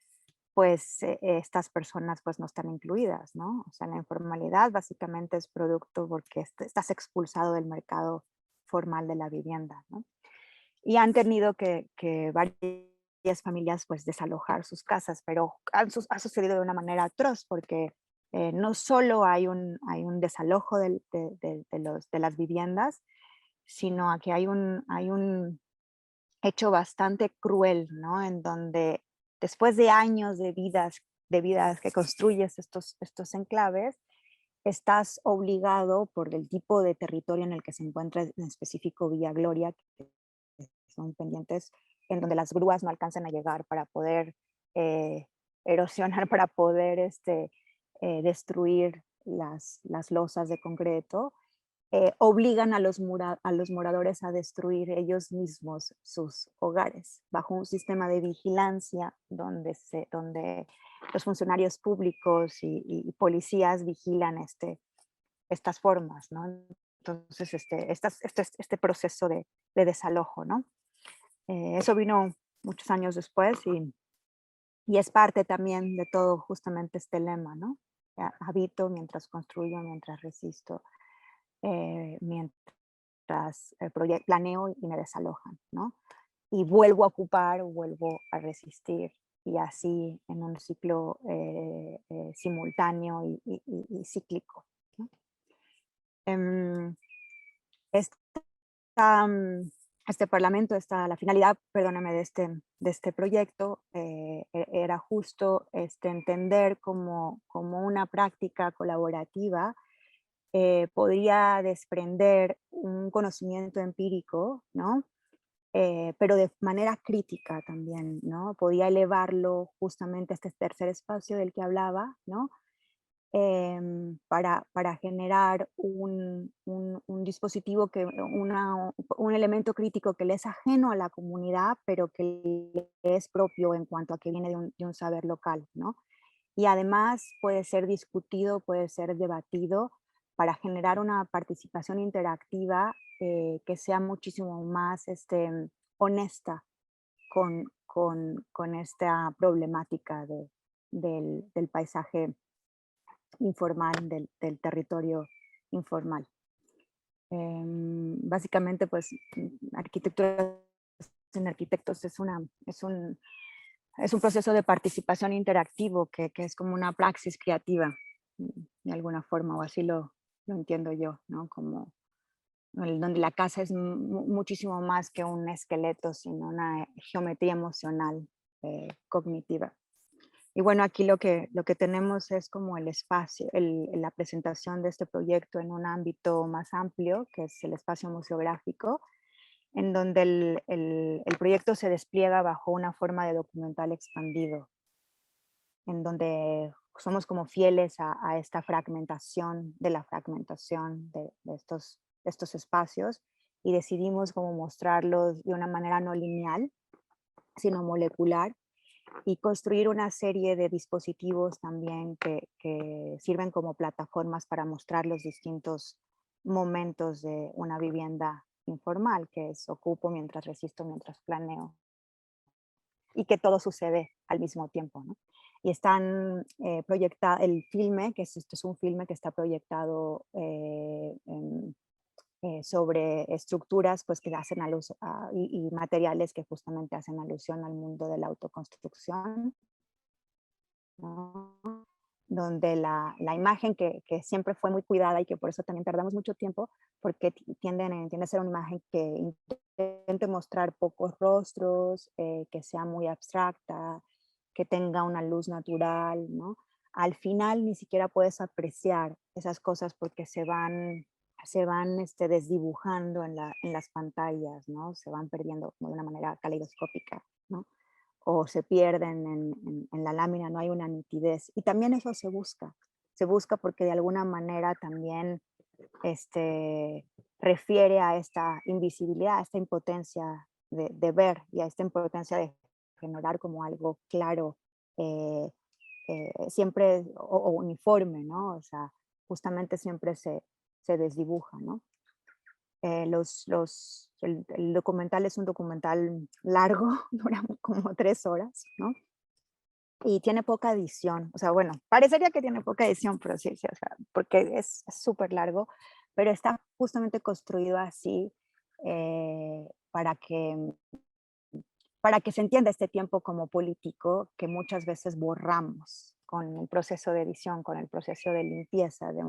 pues estas personas pues no están incluidas, ¿no? O sea, la informalidad básicamente es producto porque estás expulsado del mercado formal de la vivienda, ¿no? Y han tenido que varias familias pues desalojar sus casas, pero ha sucedido de una manera atroz porque no solo hay un desalojo de las viviendas, sino que hay un hecho bastante cruel, ¿no? En donde después de años de vidas que construyes estos enclaves, estás obligado por el tipo de territorio en el que se encuentra, en específico Villa Gloria, que son pendientes en donde las grúas no alcanzan a llegar para poder eh, erosionar, para poder destruir las losas de concreto, obligan a los moradores a destruir ellos mismos sus hogares bajo un sistema de vigilancia donde los funcionarios públicos y policías vigilan estas formas, ¿no? Entonces, este proceso de desalojo, ¿no? Eso vino muchos años después y es parte también de todo justamente este lema, ¿no? Habito mientras construyo, mientras resisto, mientras planeo y me desalojan, ¿no? Y vuelvo a ocupar o vuelvo a resistir y así en un ciclo simultáneo y cíclico, ¿no? Em, esta, este parlamento, la finalidad, perdóname, de este proyecto era justo entender como una práctica colaborativa podría desprender un conocimiento empírico, ¿no? Pero de manera crítica también, ¿no? Podía elevarlo justamente a este tercer espacio del que hablaba, ¿no? Para generar un dispositivo, un elemento crítico que le es ajeno a la comunidad, pero que le es propio en cuanto a que viene de un saber local, ¿no? Y además puede ser discutido, puede ser debatido para generar una participación interactiva que sea muchísimo más honesta con esta problemática del paisaje informal, del territorio informal. Básicamente, pues, arquitectura en arquitectos es un proceso de participación interactivo que es como una praxis creativa, de alguna forma, o así lo entiendo yo, ¿no? Como donde la casa es muchísimo más que un esqueleto, sino una geometría emocional, cognitiva. Y bueno, aquí lo que tenemos es como el espacio, la presentación de este proyecto en un ámbito más amplio, que es el espacio museográfico, en donde el proyecto se despliega bajo una forma de documental expandido, en donde somos como fieles a esta fragmentación de la fragmentación de estos espacios y decidimos como mostrarlos de una manera no lineal, sino molecular, y construir una serie de dispositivos también que sirven como plataformas para mostrar los distintos momentos de una vivienda informal, que es ocupo mientras resisto, mientras planeo, y que todo sucede al mismo tiempo, ¿no? Y están proyectados, el filme, que este es un filme que está proyectado sobre estructuras pues, que hacen y materiales que justamente hacen alusión al mundo de la autoconstrucción, ¿no? Donde la imagen que siempre fue muy cuidada y que por eso también tardamos mucho tiempo, porque tiende a ser una imagen que intente mostrar pocos rostros, que sea muy abstracta, que tenga una luz natural, ¿no? Al final ni siquiera puedes apreciar esas cosas porque se van desdibujando en las pantallas, ¿no? Se van perdiendo como de una manera caleidoscópica, ¿no? O se pierden en la lámina, no hay una nitidez. Y también eso se busca porque de alguna manera también refiere a esta invisibilidad, a esta impotencia de ver y a esta impotencia de generar como algo claro, eh, siempre o uniforme, ¿no? O sea, justamente siempre se desdibuja, ¿no? El documental es un documental largo, dura como 3 horas, ¿no? Y tiene poca edición, o sea, bueno, parecería que tiene poca edición, pero sí, sí, o sea, porque es súper largo, pero está justamente construido así eh, para que, para que se entienda este tiempo como político que muchas veces borramos con el proceso de edición, con el proceso de limpieza de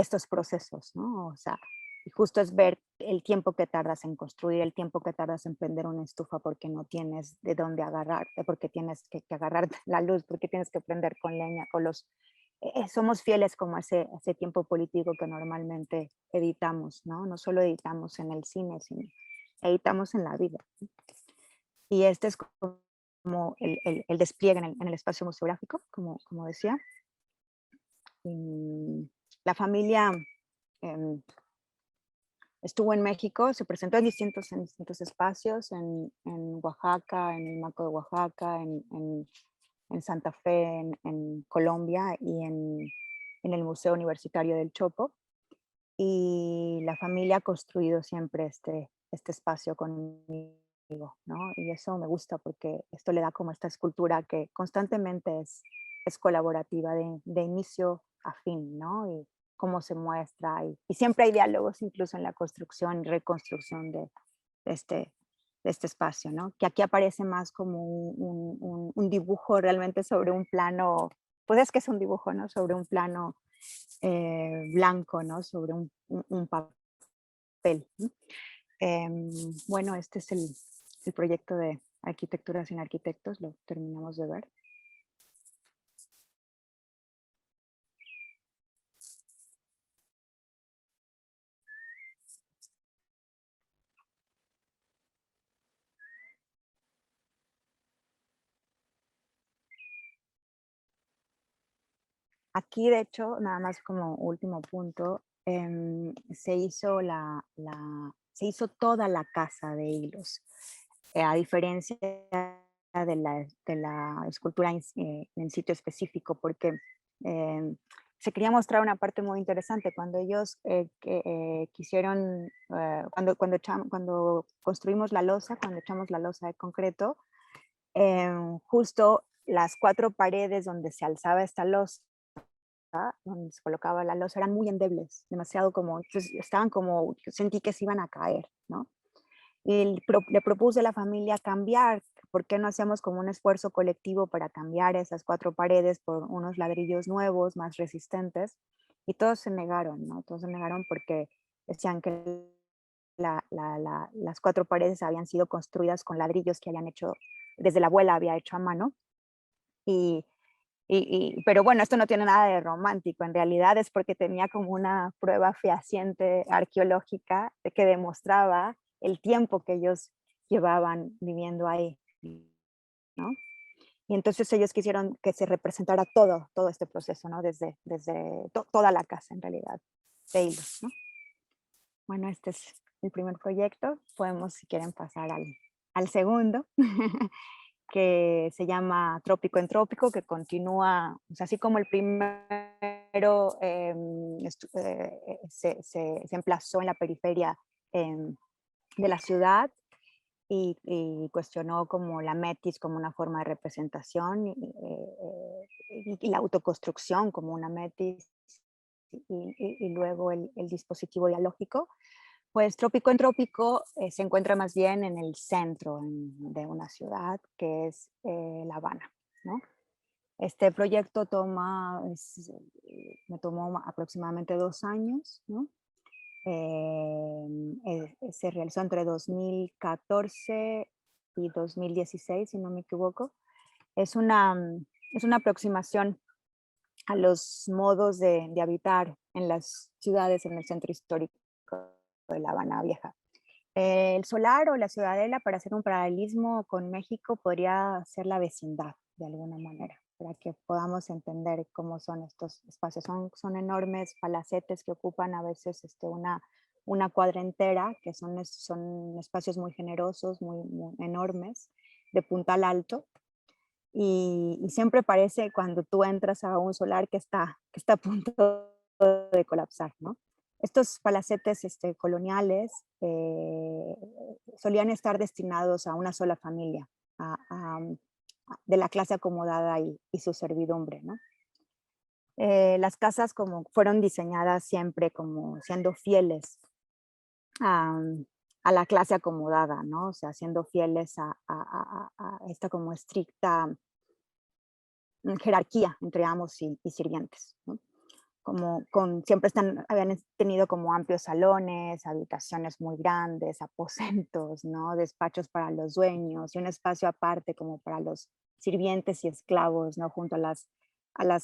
estos procesos, ¿no? O sea, y justo es ver el tiempo que tardas en construir, el tiempo que tardas en prender una estufa porque no tienes de dónde agarrarte, porque tienes que agarrar la luz, porque tienes que prender con leña, somos fieles como a ese tiempo político que normalmente editamos, ¿no? No solo editamos en el cine, sino editamos en la vida. Y este es como el despliegue en el espacio museográfico, como decía. La familia em, estuvo en México, se presentó en distintos espacios, en Oaxaca, en el Marco de Oaxaca, en Santa Fe, en Colombia y en el Museo Universitario del Chopo. Y la familia ha construido siempre este espacio conmigo, ¿no? Y eso me gusta porque esto le da como esta escultura que constantemente es colaborativa de inicio a fin, ¿no? Y cómo se muestra. Y siempre hay diálogos, incluso en la construcción y reconstrucción de este, de este espacio, ¿no? Que aquí aparece más como un dibujo realmente sobre un plano, pues es que es un dibujo, ¿no? Sobre un plano blanco, ¿no? Sobre un papel, ¿no? Bueno, este es el proyecto de Arquitectura sin Arquitectos, lo terminamos de ver. Aquí, de hecho, nada más como último punto, se hizo toda la casa de hilos, a diferencia de la escultura en sitio específico, porque em, se quería mostrar una parte muy interesante. Cuando ellos quisieron, cuando construimos la losa, cuando echamos la losa de concreto, justo las 4 paredes donde se alzaba esta losa, donde se colocaba la losa, eran muy endebles, demasiado como, entonces estaban como, yo sentí que se iban a caer, ¿no? Y le propuse a la familia cambiar, ¿por qué no hacemos como un esfuerzo colectivo para cambiar esas 4 paredes por unos ladrillos nuevos, más resistentes? Y todos se negaron, ¿no? Todos se negaron porque decían que las 4 paredes habían sido construidas con ladrillos que habían hecho, desde la abuela había hecho a mano, y pero bueno, esto no tiene nada de romántico, en realidad es porque tenía como una prueba fehaciente arqueológica de que demostraba el tiempo que ellos llevaban viviendo ahí, ¿no? Y entonces ellos quisieron que se representara todo este proceso, ¿no? Desde toda la casa, en realidad, de hilos, ¿no? Bueno, este es el primer proyecto. Podemos, si quieren, pasar al segundo. Que se llama Trópico en Trópico, que continúa, o sea, así como el primero se emplazó en la periferia de la ciudad y cuestionó como la metis como una forma de representación y la autoconstrucción como una metis y luego el dispositivo dialógico. Pues Trópico en Trópico se encuentra más bien en el centro de una ciudad que es La Habana, ¿no? Este proyecto me tomó aproximadamente 2 años, ¿no? Se realizó entre 2014 y 2016, si no me equivoco. Es una, es una aproximación a los modos de habitar en las ciudades en el centro histórico de La Habana Vieja. El solar o la ciudadela, para hacer un paralelismo con México, podría ser la vecindad, de alguna manera, para que podamos entender cómo son estos espacios. Son enormes palacetes que ocupan a veces una cuadra entera, que son espacios muy generosos, muy enormes, de puntal alto. Y siempre parece cuando tú entras a un solar que está a punto de colapsar, ¿no? Estos palacetes coloniales solían estar destinados a una sola familia, de la clase acomodada y su servidumbre, ¿no? Las casas como fueron diseñadas siempre como siendo fieles a, a la clase acomodada, ¿no? O sea, siendo fieles a esta como estricta jerarquía entre amos y sirvientes, ¿no? Siempre habían tenido como amplios salones, habitaciones muy grandes, aposentos, ¿no? Despachos para los dueños y un espacio aparte como para los sirvientes y esclavos, ¿no? Junto a las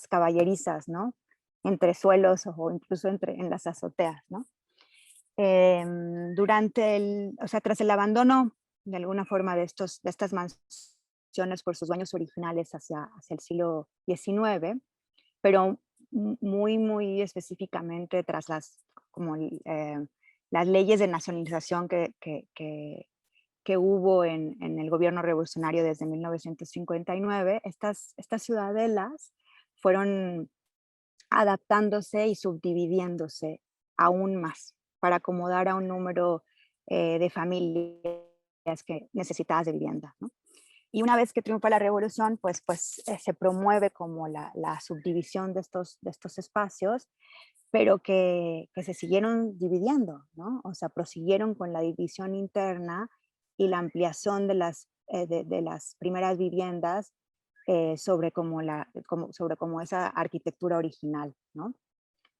caballerizas, ¿no? Entre suelos o incluso en las azoteas, ¿no? O sea, tras el abandono de alguna forma de estas mansiones por sus dueños originales hacia el siglo XIX, pero muy específicamente tras las leyes de nacionalización que hubo en el gobierno revolucionario desde 1959, estas ciudadelas fueron adaptándose y subdividiéndose aún más para acomodar a un número de familias necesitadas de vivienda, ¿no? Y una vez que triunfa la revolución, pues se promueve como la subdivisión de estos espacios, pero que se siguieron dividiendo, ¿no? O sea, prosiguieron con la división interna y la ampliación de las primeras viviendas sobre como esa arquitectura original, ¿no?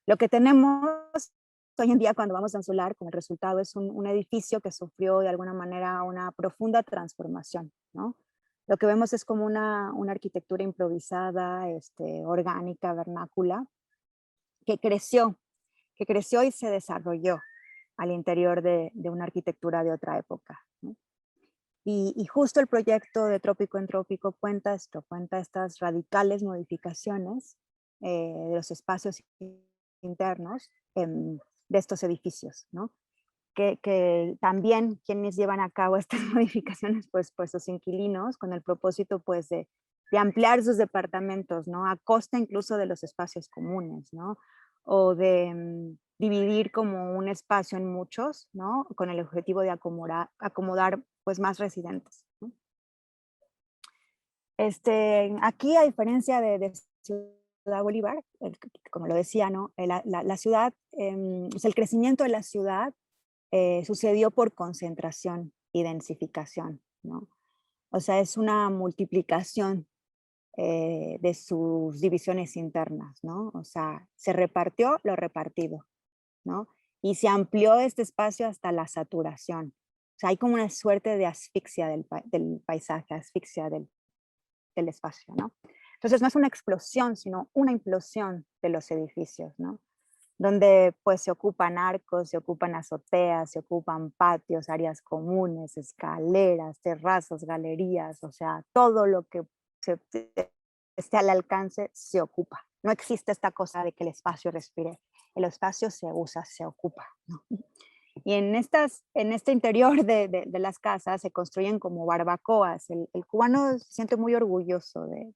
Lo que tenemos hoy en día cuando vamos a Solar, como el resultado es un edificio que sufrió de alguna manera una profunda transformación, ¿no? Lo que vemos es como una arquitectura improvisada, orgánica, vernácula, que creció, que creció y se desarrolló al interior de una arquitectura de otra época, ¿no? Y justo el proyecto de Trópico en Trópico cuenta esto, cuenta estas radicales modificaciones de los espacios internos de estos edificios, ¿no? Que también quienes llevan a cabo estas modificaciones, pues sus inquilinos, con el propósito pues de ampliar sus departamentos, ¿no? A costa incluso de los espacios comunes, ¿no? O de dividir como un espacio en muchos, ¿no? Con el objetivo de acomodar pues más residentes, ¿no? Aquí, a diferencia de Ciudad Bolívar, como lo decía, ¿no? La ciudad, pues el crecimiento de la ciudad sucedió por concentración y densificación, ¿no? O sea, es una multiplicación de sus divisiones internas, ¿no? O sea, se repartió lo repartido, ¿no? Y se amplió este espacio hasta la saturación. O sea, hay como una suerte de asfixia del paisaje, asfixia del espacio, ¿no? Entonces no es una explosión, sino una implosión de los edificios, ¿no? Donde pues se ocupan arcos, se ocupan azoteas, se ocupan patios, áreas comunes, escaleras, terrazas, galerías, o sea, todo lo que se, esté al alcance se ocupa. No existe esta cosa de que el espacio respire, el espacio se usa, se ocupa, ¿no? Y en este interior de las casas se construyen como barbacoas. El cubano se siente muy orgulloso de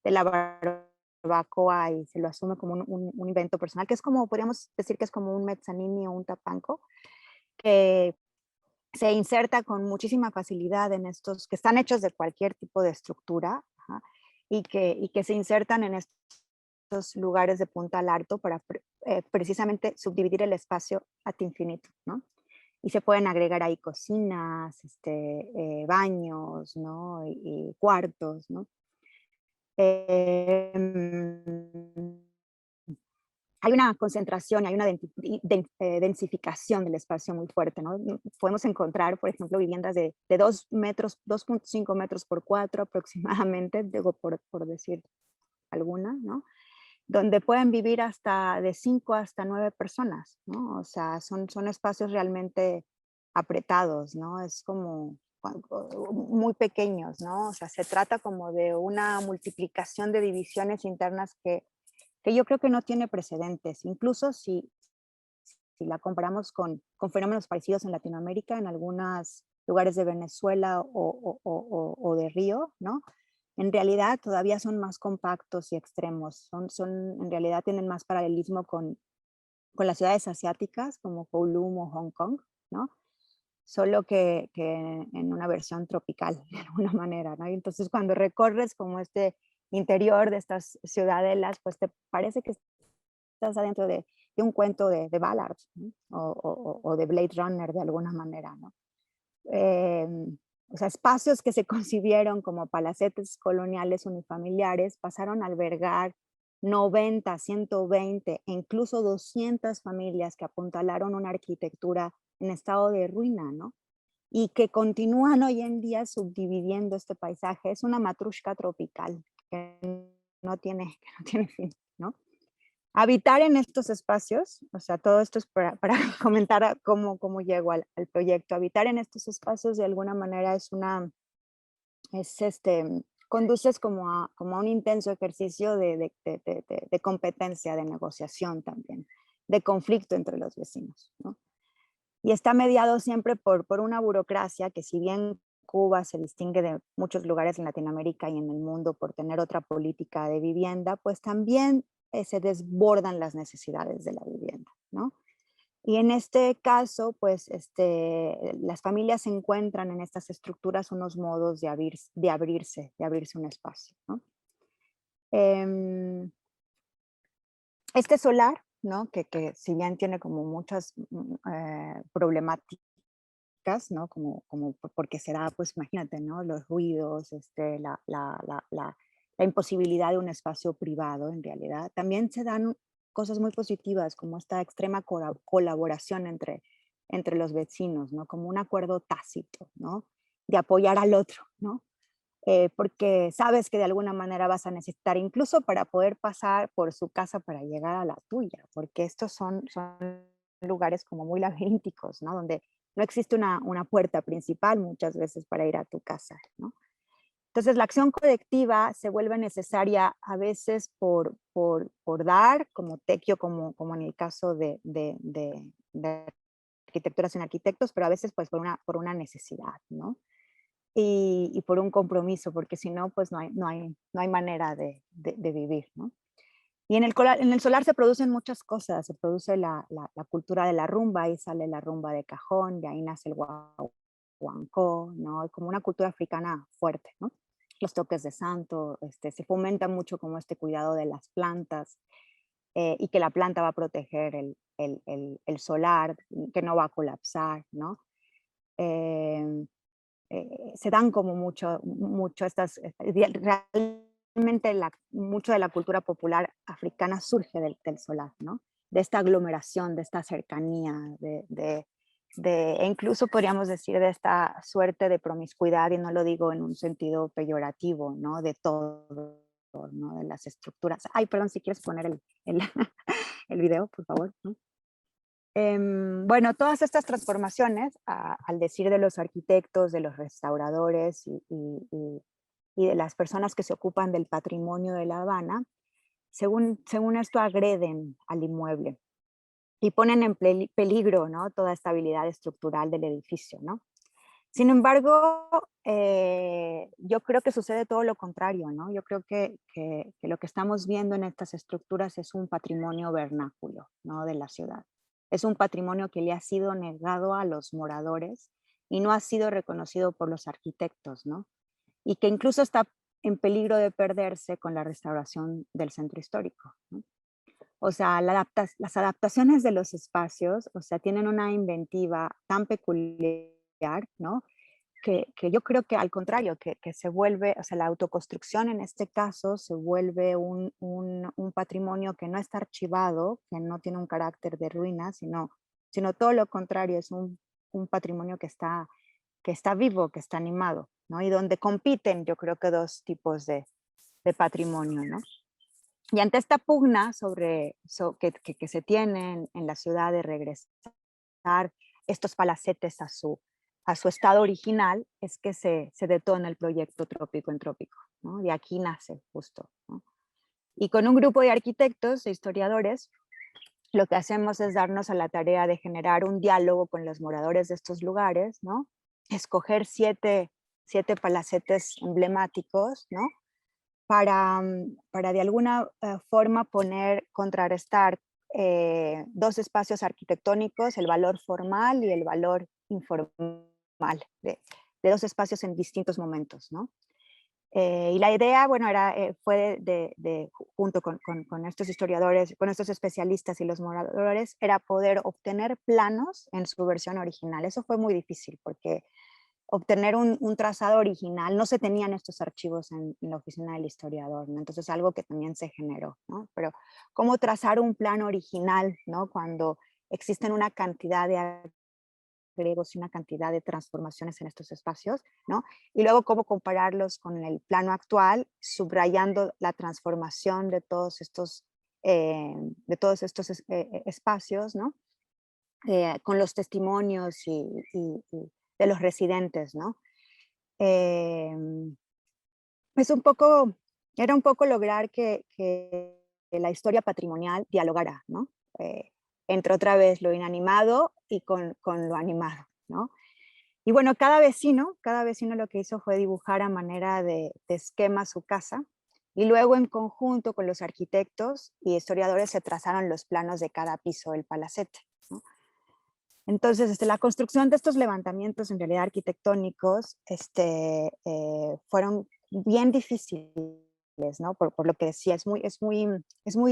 la barbacoa y se lo asume como un invento personal, que es como, podríamos decir que es como un mezzanini o un tapanco, que se inserta con muchísima facilidad en estos, que están hechos de cualquier tipo de estructura, ajá, y que se insertan en estos lugares de punta al alto para precisamente subdividir el espacio ad infinito, ¿no? Y se pueden agregar ahí cocinas, baños, ¿no? Y cuartos, ¿no? Em, Hay una concentración, hay una densificación del espacio muy fuerte, ¿no? Podemos encontrar, por ejemplo, viviendas de 2 metros, 2.5 metros por 4 aproximadamente, digo, por decir alguna, ¿no? Donde pueden vivir hasta de 5 hasta 9 personas, ¿no? O sea, son espacios realmente apretados, ¿no? Es como muy pequeños, ¿no? O sea, se trata como de una multiplicación de divisiones internas que yo creo que no tiene precedentes, incluso si la comparamos con fenómenos parecidos en Latinoamérica, en algunos lugares de Venezuela o de Río, ¿no? En realidad todavía son más compactos y extremos, en realidad tienen más paralelismo con las ciudades asiáticas como Kowloon o Hong Kong, ¿no? Solo que en una versión tropical, de alguna manera, ¿no? Y entonces cuando recorres como este interior de estas ciudadelas, pues te parece que estás adentro de un cuento de Ballard, ¿no? O de Blade Runner de alguna manera, ¿no? O sea, espacios que se concibieron como palacetes coloniales unifamiliares pasaron a albergar 90, 120 e incluso 200 familias que apuntalaron una arquitectura en estado de ruina, ¿no? Y que continúan hoy en día subdividiendo este paisaje. Es una matrushka tropical que no tiene fin, ¿no? Habitar en estos espacios, o sea, todo esto es para comentar cómo llego al proyecto. Habitar en estos espacios de alguna manera conduces como a un intenso ejercicio de competencia, de negociación también, de conflicto entre los vecinos, ¿no? Y está mediado siempre por una burocracia que, si bien Cuba se distingue de muchos lugares en Latinoamérica y en el mundo por tener otra política de vivienda, pues también se desbordan las necesidades de la vivienda, ¿no? Y en este caso, pues las familias encuentran en estas estructuras unos modos de abrirse un espacio, ¿no? Em, este solar, ¿no? Que si bien tiene como muchas problemáticas prácticas, ¿no? Porque se da, pues imagínate, ¿no? Los ruidos, la imposibilidad de un espacio privado en realidad. También se dan cosas muy positivas como esta extrema colaboración entre los vecinos, ¿no? Como un acuerdo tácito, ¿no? De apoyar al otro, ¿no? Porque sabes que de alguna manera vas a necesitar incluso para poder pasar por su casa para llegar a la tuya, porque estos son lugares como muy laberínticos, ¿no? Donde no existe una puerta principal muchas veces para ir a tu casa, ¿no? Entonces la acción colectiva se vuelve necesaria a veces por dar, como tequio, como en el caso de arquitecturas en arquitectos, pero a veces pues por una necesidad, ¿no? Y por un compromiso, porque si no, pues no hay manera de vivir, ¿no? Y en el solar se producen muchas cosas, se produce la cultura de la rumba, ahí sale la rumba de cajón, de ahí nace el guaguancó, ¿no? Como una cultura africana fuerte, ¿no? Los toques de santo, se fomenta mucho como este cuidado de las plantas, y que la planta va a proteger el solar, que no va a colapsar, ¿no? Em, Se dan como mucho estas, realmente mucho de la cultura popular africana surge del solar, ¿no? De esta aglomeración, de esta cercanía, e incluso podríamos decir de esta suerte de promiscuidad, y no lo digo en un sentido peyorativo, ¿no? De todo, ¿no? De las estructuras. Ay, perdón, si quieres poner el, el video, por favor, ¿no? Bueno, todas estas transformaciones, al decir de los arquitectos, de los restauradores y de las personas que se ocupan del patrimonio de La Habana, según esto agreden al inmueble y ponen en peligro, ¿no? Toda estabilidad estructural del edificio, ¿no? Sin embargo, yo creo que sucede todo lo contrario, ¿no? Yo creo que lo que estamos viendo en estas estructuras es un patrimonio vernáculo, ¿no? De la ciudad. Es un patrimonio que le ha sido negado a los moradores y no ha sido reconocido por los arquitectos, ¿no? Y que incluso está en peligro de perderse con la restauración del centro histórico, ¿no? O sea, las adaptaciones de los espacios, o sea, tienen una inventiva tan peculiar, ¿no? Que yo creo que al contrario, que se vuelve, o sea, la autoconstrucción en este caso se vuelve un patrimonio que no está archivado, que no tiene un carácter de ruina, sino todo lo contrario, es un patrimonio que está vivo, que está animado, ¿no? Y donde compiten, yo creo que dos tipos de patrimonio, ¿no? Y ante esta pugna que se tiene en la ciudad de regresar estos palacetes a su estado original, es que se detona el proyecto Trópico en Trópico, ¿no? De aquí nace justo, ¿no? Y con un grupo de arquitectos e historiadores, lo que hacemos es darnos a la tarea de generar un diálogo con los moradores de estos lugares, ¿no? Escoger siete palacetes emblemáticos, ¿no? Para de alguna forma contrarrestar dos espacios arquitectónicos, el valor formal y el valor informal, de dos espacios en distintos momentos, ¿no? Y la idea, bueno, fue junto con estos historiadores, con estos especialistas y los moradores, era poder obtener planos en su versión original. Eso fue muy difícil porque obtener un trazado original, no se tenían estos archivos en la oficina del historiador, ¿no? Entonces algo que también se generó, ¿no? Pero cómo trazar un plano original, ¿no? Cuando existen una cantidad de agregos y una cantidad de transformaciones en estos espacios, ¿no? Y luego cómo compararlos con el plano actual, subrayando la transformación de todos estos espacios, ¿no? Con los testimonios y de los residentes, ¿no? Em, es un poco, era un poco lograr que la historia patrimonial dialogara, ¿no? Eh, Entre otra vez lo inanimado y con lo animado, ¿no? Y bueno, cada vecino lo que hizo fue dibujar a manera de esquema su casa, y luego en conjunto con los arquitectos y historiadores se trazaron los planos de cada piso del palacete, ¿no? Entonces, la construcción de estos levantamientos en realidad arquitectónicos fueron bien difíciles, ¿no? Por lo que decía, es muy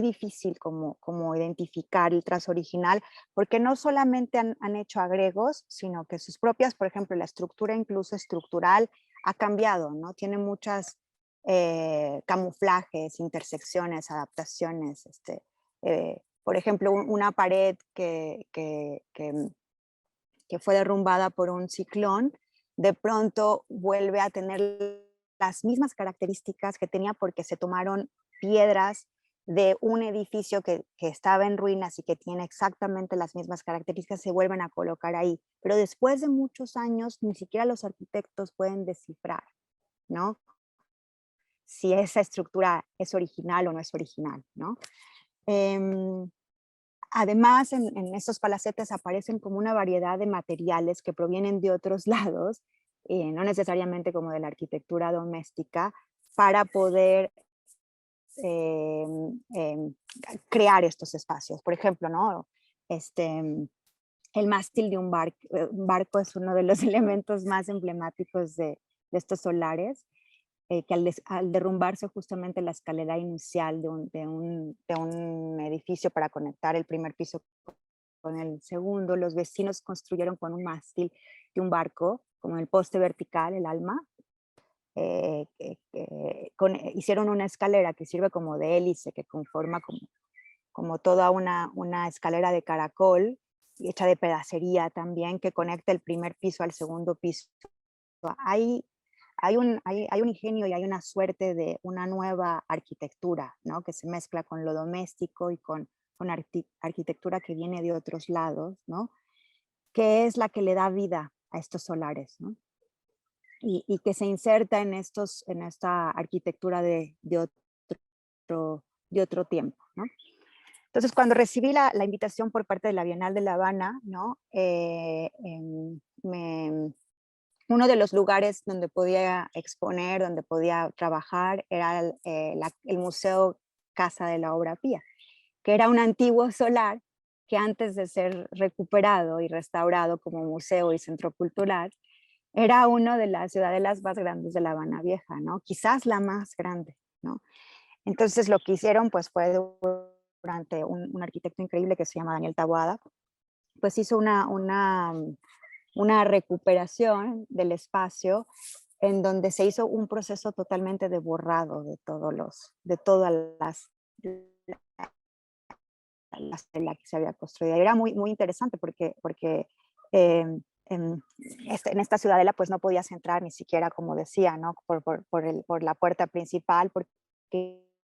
difícil como identificar el trazo original, porque no solamente han hecho agregos, sino que sus propias, por ejemplo, la estructura incluso estructural ha cambiado, ¿no? Tiene muchas camuflajes, intersecciones, adaptaciones. Por ejemplo, una pared que fue derrumbada por un ciclón, de pronto vuelve a tener las mismas características que tenía porque se tomaron piedras de un edificio que estaba en ruinas y que tiene exactamente las mismas características, se vuelven a colocar ahí. Pero después de muchos años, ni siquiera los arquitectos pueden descifrar, ¿no? Si esa estructura es original o no es original, ¿no? Em, Además, en estos palacetes aparecen como una variedad de materiales que provienen de otros lados, no necesariamente como de la arquitectura doméstica, para poder em, em, crear estos espacios. Por ejemplo, ¿no? El mástil de un barco es uno de los elementos más emblemáticos de estos solares, que al derrumbarse justamente la escalera inicial de un edificio para conectar el primer piso con el segundo, los vecinos construyeron con un mástil de un barco, como el poste vertical, el alma, hicieron una escalera que sirve como de hélice, que conforma como toda una escalera de caracol, hecha de pedacería también, que conecta el primer piso al segundo piso. Hay, hay un ingenio y hay una suerte de una nueva arquitectura, ¿no? Que se mezcla con lo doméstico y con arquitectura que viene de otros lados, ¿no? Que es la que le da vida a estos solares, ¿no? Y que se inserta en esta arquitectura otro, de otro tiempo, ¿no? Entonces, cuando recibí la invitación por parte de la Bienal de La Habana, ¿no? Uno de los lugares donde podía exponer, donde podía trabajar, era el Museo Casa de la Obra Pía, que era un antiguo solar que antes de ser recuperado y restaurado como museo y centro cultural, era uno de las ciudadelas más grandes de La Habana Vieja, ¿no? Quizás la más grande, ¿no? Entonces lo que hicieron pues fue durante un arquitecto increíble que se llama Daniel Taboada, pues hizo una recuperación del espacio en donde se hizo un proceso totalmente de borrado de todas las tela que se había construido. Y era muy interesante porque en esta ciudadela pues no podías entrar ni siquiera, como decía, ¿no? Por la puerta principal, porque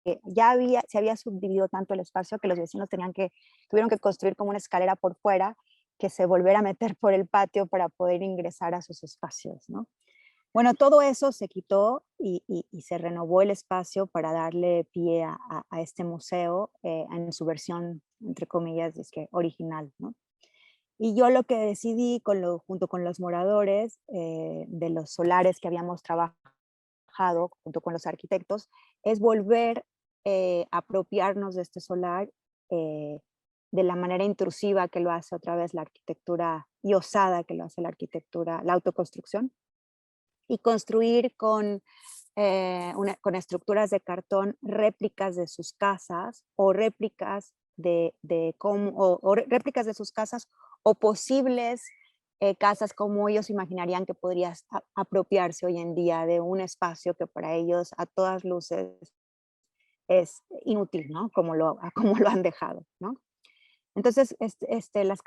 se había subdividido tanto el espacio que los vecinos tuvieron que construir como una escalera por fuera que se volviera a meter por el patio para poder ingresar a sus espacios, ¿no? Bueno, todo eso se quitó y se renovó el espacio para darle pie a este museo en su versión, entre comillas, es que original, ¿no? Y yo lo que decidí junto con los moradores de los solares que habíamos trabajado, junto con los arquitectos, es volver a apropiarnos de este solar de la manera intrusiva que lo hace otra vez la arquitectura y osada que lo hace la arquitectura, la autoconstrucción, y construir con estructuras de cartón réplicas de sus casas o réplicas réplicas de sus casas o posibles casas como ellos imaginarían que podrías apropiarse hoy en día de un espacio que para ellos a todas luces es inútil, ¿no? Como lo han dejado, ¿no? Entonces,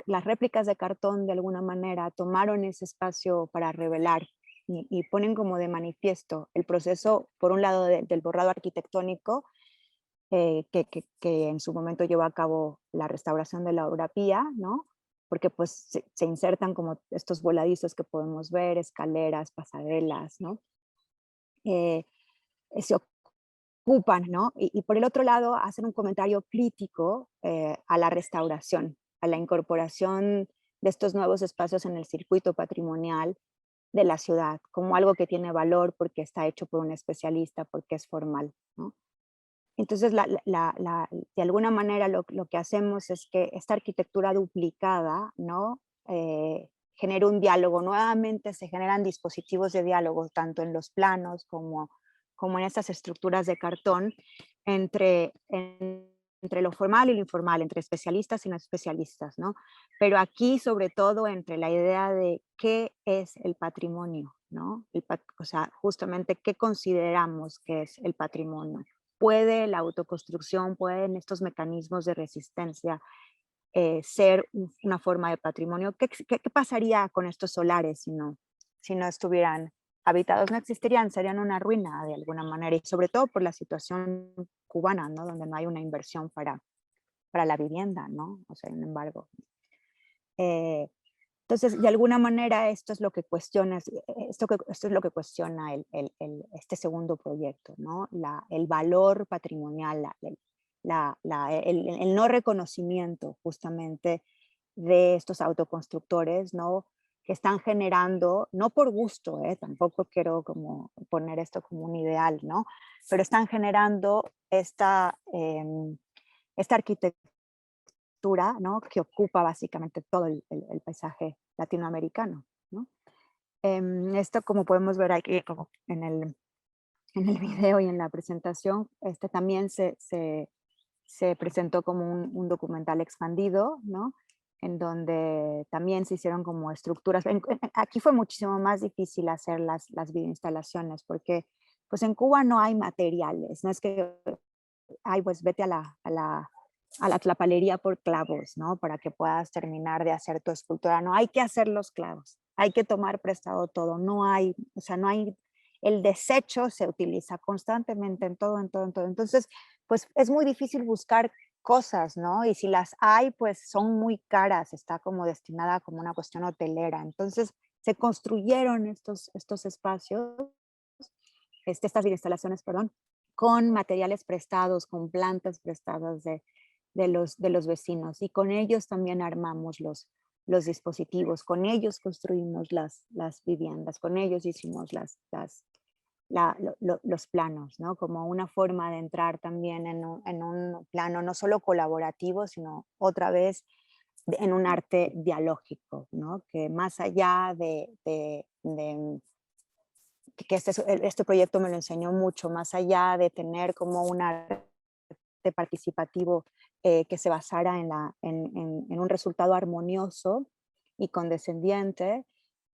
las réplicas de cartón de alguna manera tomaron ese espacio para revelar y ponen como de manifiesto el proceso, por un lado, del borrado arquitectónico, que en su momento llevó a cabo la restauración de la obra Pía, ¿no? Porque pues se insertan como estos voladizos que podemos ver, escaleras, pasarelas, ¿no? Se ocupan, ¿no? Y por el otro lado, hacen un comentario crítico a la restauración, a la incorporación de estos nuevos espacios en el circuito patrimonial de la ciudad, como algo que tiene valor porque está hecho por un especialista, porque es formal, ¿no? Entonces, de alguna manera lo que hacemos es que esta arquitectura duplicada, ¿no? Genera un diálogo. Nuevamente se generan dispositivos de diálogo, tanto en los planos como como en estas estructuras de cartón entre lo formal y lo informal, entre especialistas y no especialistas, ¿no? Pero aquí, sobre todo, entre la idea de qué es el patrimonio, ¿no? O sea, justamente qué consideramos que es el patrimonio. ¿Puede la autoconstrucción, pueden estos mecanismos de resistencia ser una forma de patrimonio? ¿Qué pasaría con estos solares si no estuvieran habitados? No existirían, serían una ruina de alguna manera, y sobre todo por la situación cubana, ¿no? Donde no hay una inversión para la vivienda, ¿no? O sea, sin embargo. eh, entonces, de alguna manera, esto es lo que cuestiona, esto es lo que cuestiona este segundo proyecto, ¿no? El valor patrimonial, el no reconocimiento justamente de estos autoconstructores, ¿no? Que están generando, no por gusto, tampoco quiero como poner esto como un ideal, ¿no? Pero están generando esta arquitectura, ¿no? Que ocupa básicamente todo el paisaje latinoamericano, ¿no? Esto, como podemos ver aquí como en el video y en la presentación, también se presentó como un documental expandido, ¿no? En donde también se hicieron como estructuras. Aquí fue muchísimo más difícil hacer las videoinstalaciones porque pues en Cuba no hay materiales, no es que, ay, pues vete a la tlapalería por clavos, ¿no? Para que puedas terminar de hacer tu escultura. No hay que hacer los clavos, hay que tomar prestado todo. No hay, o sea, no hay, el desecho se utiliza constantemente en todo, en todo, en todo. Entonces, pues es muy difícil buscar cosas, ¿no? Y si las hay, pues son muy caras, está como destinada como una cuestión hotelera. Entonces, se construyeron estos espacios, estas instalaciones, perdón, con materiales prestados, con plantas prestadas de los vecinos, y con ellos también armamos los dispositivos, con ellos construimos las viviendas, con ellos hicimos los planos, ¿no? Como una forma de entrar también en un plano no solo colaborativo, sino otra vez en un arte dialógico, ¿no? Que más allá que este proyecto me lo enseñó mucho, más allá de tener como un arte participativo que se basara en un resultado armonioso y condescendiente,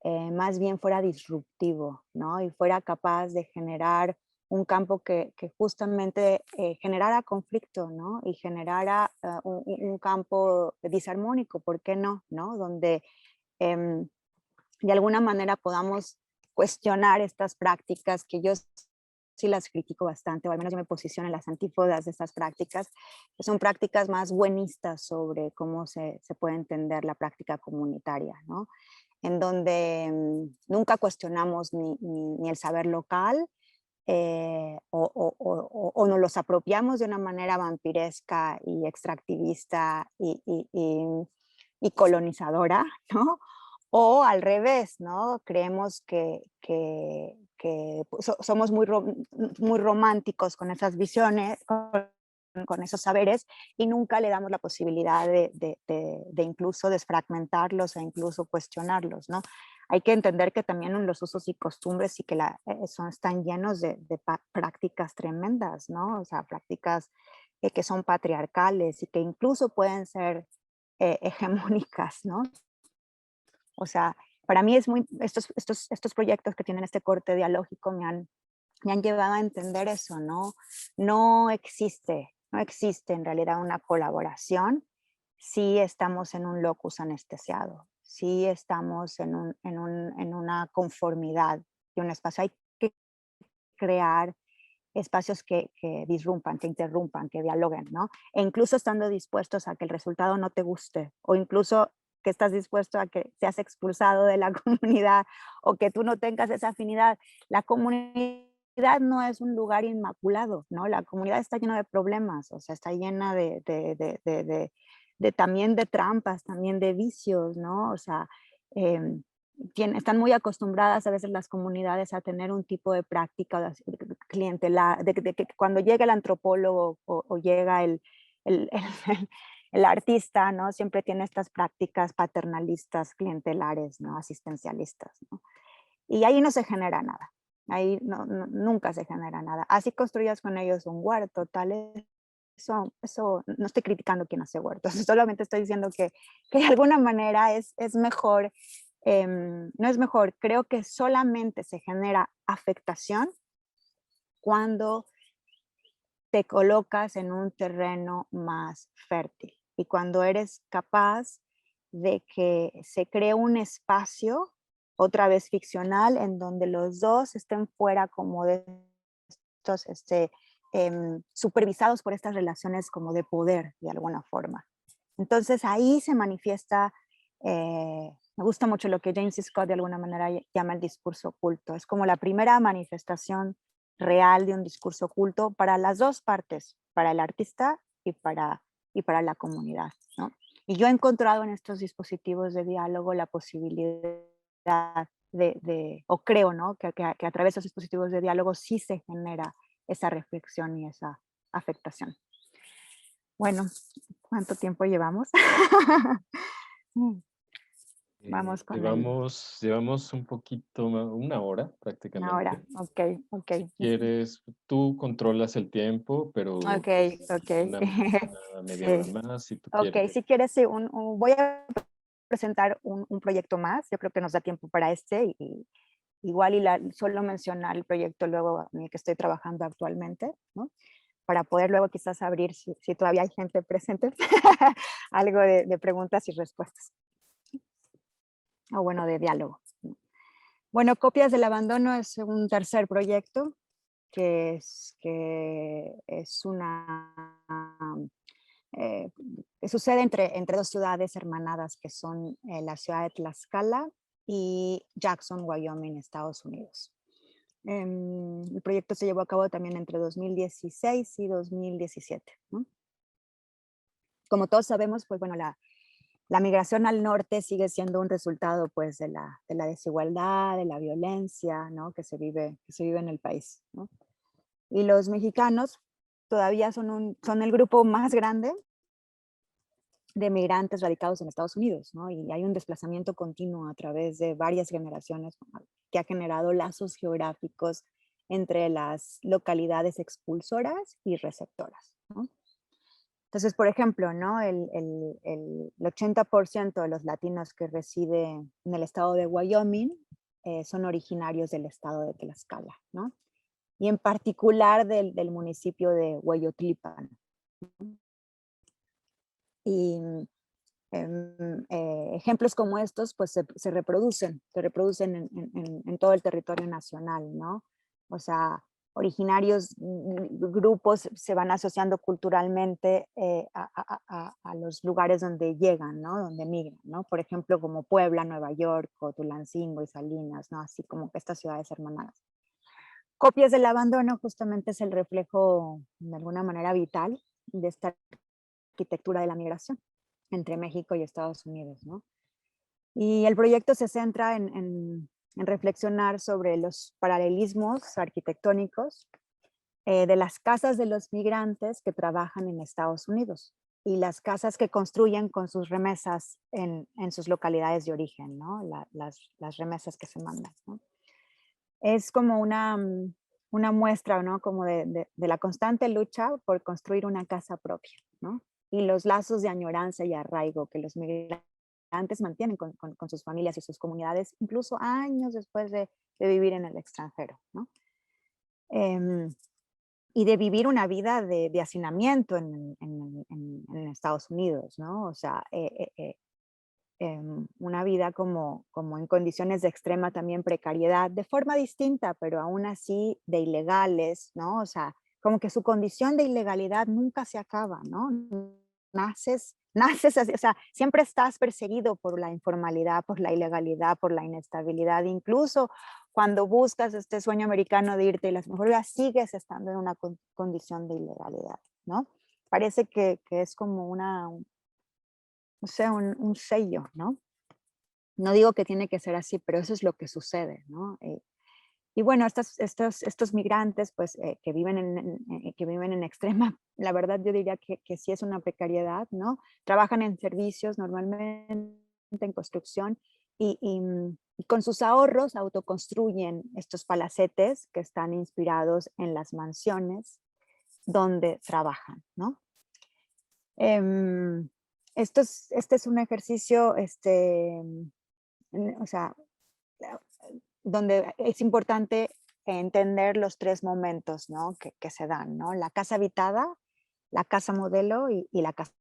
más bien fuera disruptivo, ¿no? Y fuera capaz de generar un campo que justamente generara conflicto, ¿no? Y generara un campo disarmónico, ¿por qué no? ¿No? Donde em, de alguna manera podamos cuestionar estas prácticas que yo sí las critico bastante, o al menos yo me posiciono en las antípodas de estas prácticas, que son prácticas más buenistas sobre cómo se puede entender la práctica comunitaria, ¿no? En donde nunca cuestionamos ni el saber local, o nos los apropiamos de una manera vampiresca y extractivista y colonizadora, ¿no? O al revés, ¿no? Creemos que somos muy románticos con esas visiones, con esos saberes, y nunca le damos la posibilidad de incluso desfragmentarlos e incluso cuestionarlos, ¿no? Hay que entender que también los usos y costumbres y que están llenos de prácticas tremendas, ¿no? O sea, prácticas que son patriarcales y que incluso pueden ser hegemónicas, ¿no? O sea, para mí estos proyectos que tienen este corte dialógico me han llevado a entender eso, ¿no? No existe en realidad una colaboración si estamos en un locus anestesiado, si estamos en una conformidad de un espacio. Hay que crear espacios que disrumpan, que interrumpan, que dialoguen, ¿no? E incluso estando dispuestos a que el resultado no te guste, o incluso que estás dispuesto a que seas expulsado de la comunidad o que tú no tengas esa afinidad. La comunidad no es un lugar inmaculado, ¿no? La comunidad está llena de problemas, o sea, está llena también de trampas, también de vicios, ¿no? O sea, están muy acostumbradas a veces las comunidades a tener un tipo de práctica clientelar, de que cuando llega el antropólogo o llega el, el artista, ¿no? Siempre tiene estas prácticas paternalistas, clientelares, ¿no? Asistencialistas, ¿no? Y ahí no se genera nada. Ahí nunca se genera nada. Así construyas con ellos un huerto, tal, eso no estoy criticando quien hace huertos, solamente estoy diciendo que de alguna manera es mejor, no es mejor, creo que solamente se genera afectación cuando te colocas en un terreno más fértil y cuando eres capaz de que se cree un espacio, otra vez ficcional, en donde los dos estén fuera como de estos, supervisados por estas relaciones como de poder, de alguna forma. Entonces ahí se manifiesta, me gusta mucho lo que James Scott de alguna manera llama el discurso oculto. Es como la primera manifestación real de un discurso oculto para las dos partes, para el artista y para la comunidad, ¿no? Y yo he encontrado en estos dispositivos de diálogo la posibilidad o creo, ¿no? Que a través de esos dispositivos de diálogo sí se genera esa reflexión y esa afectación. Bueno, ¿cuánto tiempo llevamos? Vamos con el Llevamos un poquito, una hora una hora. prácticamente. Ok, ok. Si quieres, tú controlas el tiempo, pero Ok, ok. una media hora Sí. más si tú Ok, quieres. si quieres, sí, voy a presentar un proyecto más. Yo creo que nos da tiempo para este y igual solo mencionar el proyecto luego en el que estoy trabajando actualmente, ¿no? Para poder luego quizás abrir, si todavía hay gente presente, algo de preguntas y respuestas. O bueno, de diálogo. Bueno, Copias del Abandono es un tercer proyecto que es eh, que sucede entre dos ciudades hermanadas que son la ciudad de Tlaxcala y Jackson, Wyoming, Estados Unidos. El proyecto se llevó a cabo también entre 2016 y 2017, ¿no? Como todos sabemos, pues bueno, la migración al norte sigue siendo un resultado pues de la desigualdad, de la violencia, ¿no? que se vive en el país, ¿no? Y los mexicanos todavía son el grupo más grande de migrantes radicados en Estados Unidos, ¿no? Y hay un desplazamiento continuo a través de varias generaciones que ha generado lazos geográficos entre las localidades expulsoras y receptoras, ¿no? Entonces, por ejemplo, ¿no? El 80% de los latinos que residen en el estado de Wyoming son originarios del estado de Tlaxcala, ¿no? Y en particular del municipio de Hueyotlipan. Y ejemplos como estos pues se reproducen en todo el territorio nacional, ¿no? O sea, originarios, grupos se van asociando culturalmente a los lugares donde llegan, ¿no? Donde migran, ¿no? Por ejemplo, como Puebla, Nueva York, o Tulancingo y Salinas, ¿no? Así como que estas ciudades hermanadas. Copias del Abandono justamente es el reflejo de alguna manera vital de esta arquitectura de la migración entre México y Estados Unidos, ¿no? Y el proyecto se centra en reflexionar sobre los paralelismos arquitectónicos de las casas de los migrantes que trabajan en Estados Unidos y las casas que construyen con sus remesas en sus localidades de origen, ¿no? Las remesas que se mandan, ¿no? Es como una muestra, ¿no? Como de la constante lucha por construir una casa propia, ¿no? Y los lazos de añoranza y arraigo que los migrantes mantienen con sus familias y sus comunidades, incluso años después de vivir en el extranjero, ¿no? Em, y de vivir una vida de hacinamiento en Estados Unidos, ¿no? O sea, una vida como en condiciones de extrema también precariedad, de forma distinta, pero aún así de ilegales, ¿no? O sea, como que su condición de ilegalidad nunca se acaba, ¿no? Naces así, o sea, siempre estás perseguido por la informalidad, por la ilegalidad, por la inestabilidad, incluso cuando buscas este sueño americano de irte y las mejores vidas, sigues estando en una condición de ilegalidad, ¿no? Parece que es como o sea, un sello, ¿no? No digo que tiene que ser así, pero eso es lo que sucede, ¿no? Y bueno, estos migrantes, pues, que viven en extrema, la verdad yo diría que sí es una precariedad, ¿no? Trabajan en servicios normalmente, en construcción, y con sus ahorros autoconstruyen estos palacetes que están inspirados en las mansiones donde trabajan, ¿no? Em, este es un ejercicio, o sea, la- donde es importante entender los tres momentos, ¿no? Que se dan, ¿no? La casa habitada, la casa modelo y la casa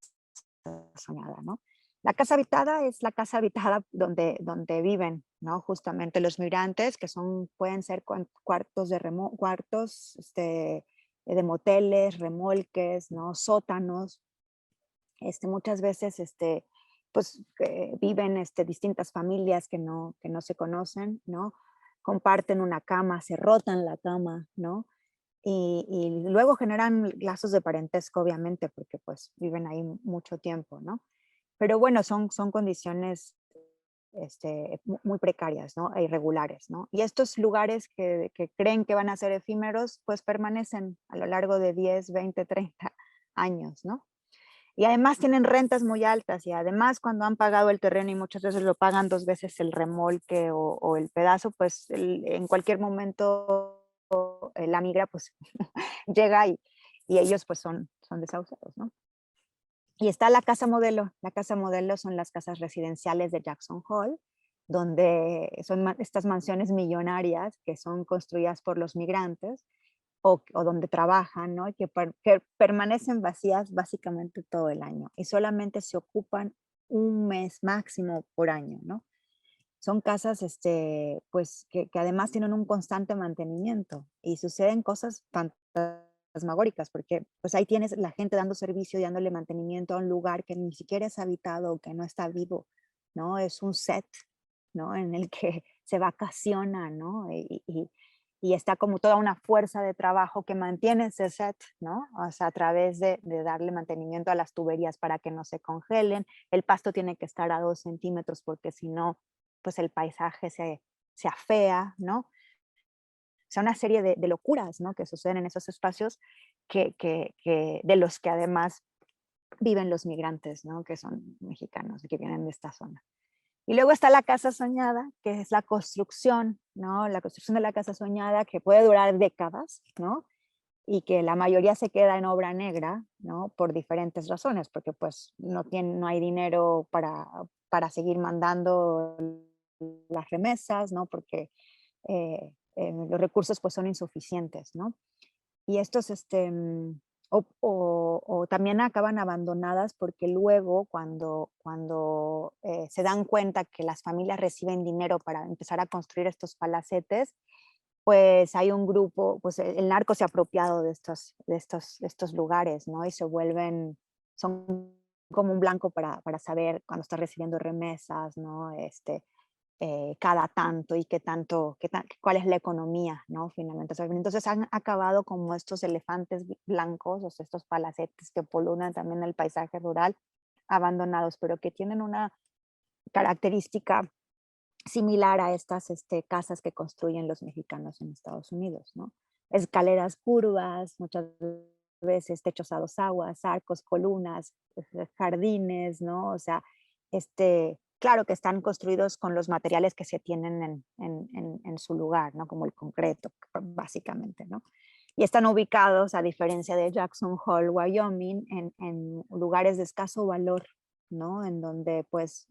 soñada, ¿no? La casa habitada es la casa habitada donde viven, ¿no? Justamente los migrantes, que pueden ser cuartos cuartos de moteles, remolques, ¿no? Sótanos. Muchas veces pues, viven distintas familias que no se conocen, ¿no? Comparten una cama, se rotan la cama, ¿no? Y luego generan lazos de parentesco, obviamente, porque pues viven ahí mucho tiempo, ¿no? Pero bueno, son condiciones muy precarias, ¿no? E irregulares, ¿no? Y estos lugares que creen que van a ser efímeros, pues permanecen a lo largo de 10, 20, 30 años, ¿no? Y además tienen rentas muy altas y además cuando han pagado el terreno y muchas veces lo pagan 2 veces el remolque o el pedazo, pues en cualquier momento la migra pues llega y ellos pues son desahuciados, ¿no? Y está la casa modelo. La casa modelo son las casas residenciales de Jackson Hole, donde son estas mansiones millonarias que son construidas por los migrantes o donde trabajan, ¿no? Y que permanecen vacías básicamente todo el año y solamente se ocupan un mes máximo por año, ¿no? Son casas, pues, que además tienen un constante mantenimiento y suceden cosas fantasmagóricas, porque pues ahí tienes la gente dando servicio y dándole mantenimiento a un lugar que ni siquiera es habitado, que no está vivo, ¿no? Es un set, ¿no? En el que se vacaciona, ¿no? Y está como toda una fuerza de trabajo que mantiene ese set, ¿no? O sea, a través de darle mantenimiento a las tuberías para que no se congelen. El pasto tiene que estar a 2 centímetros porque si no, pues el paisaje se afea, ¿no? O sea, una serie de locuras, ¿no? Que suceden en esos espacios de los que además viven los migrantes, ¿no? Que son mexicanos y que vienen de esta zona. Y luego está la casa soñada, que es la construcción, ¿no? La construcción de la casa soñada que puede durar décadas, ¿no? Y que la mayoría se queda en obra negra, ¿no? Por diferentes razones, porque pues no hay dinero para seguir mandando las remesas, ¿no? Porque los recursos pues son insuficientes, ¿no? Y estos, o también acaban abandonadas porque luego cuando se dan cuenta que las familias reciben dinero para empezar a construir estos palacetes, pues hay un grupo, pues el narco se ha apropiado de estos lugares, ¿no? Y son como un blanco para saber cuando está recibiendo remesas, ¿no? Cada tanto y cuál es la economía, ¿no? Finalmente. O sea, entonces han acabado como estos elefantes blancos, o sea, estos palacetes que polulan también el paisaje rural, abandonados, pero que tienen una característica similar a estas casas que construyen los mexicanos en Estados Unidos, ¿no? Escaleras curvas, muchas veces techos a dos aguas, arcos, columnas, jardines, ¿no? O sea, claro que están construidos con los materiales que se tienen en su lugar, ¿no? Como el concreto, básicamente, ¿no? Y están ubicados, a diferencia de Jackson Hole, Wyoming, en lugares de escaso valor, ¿no? En donde pues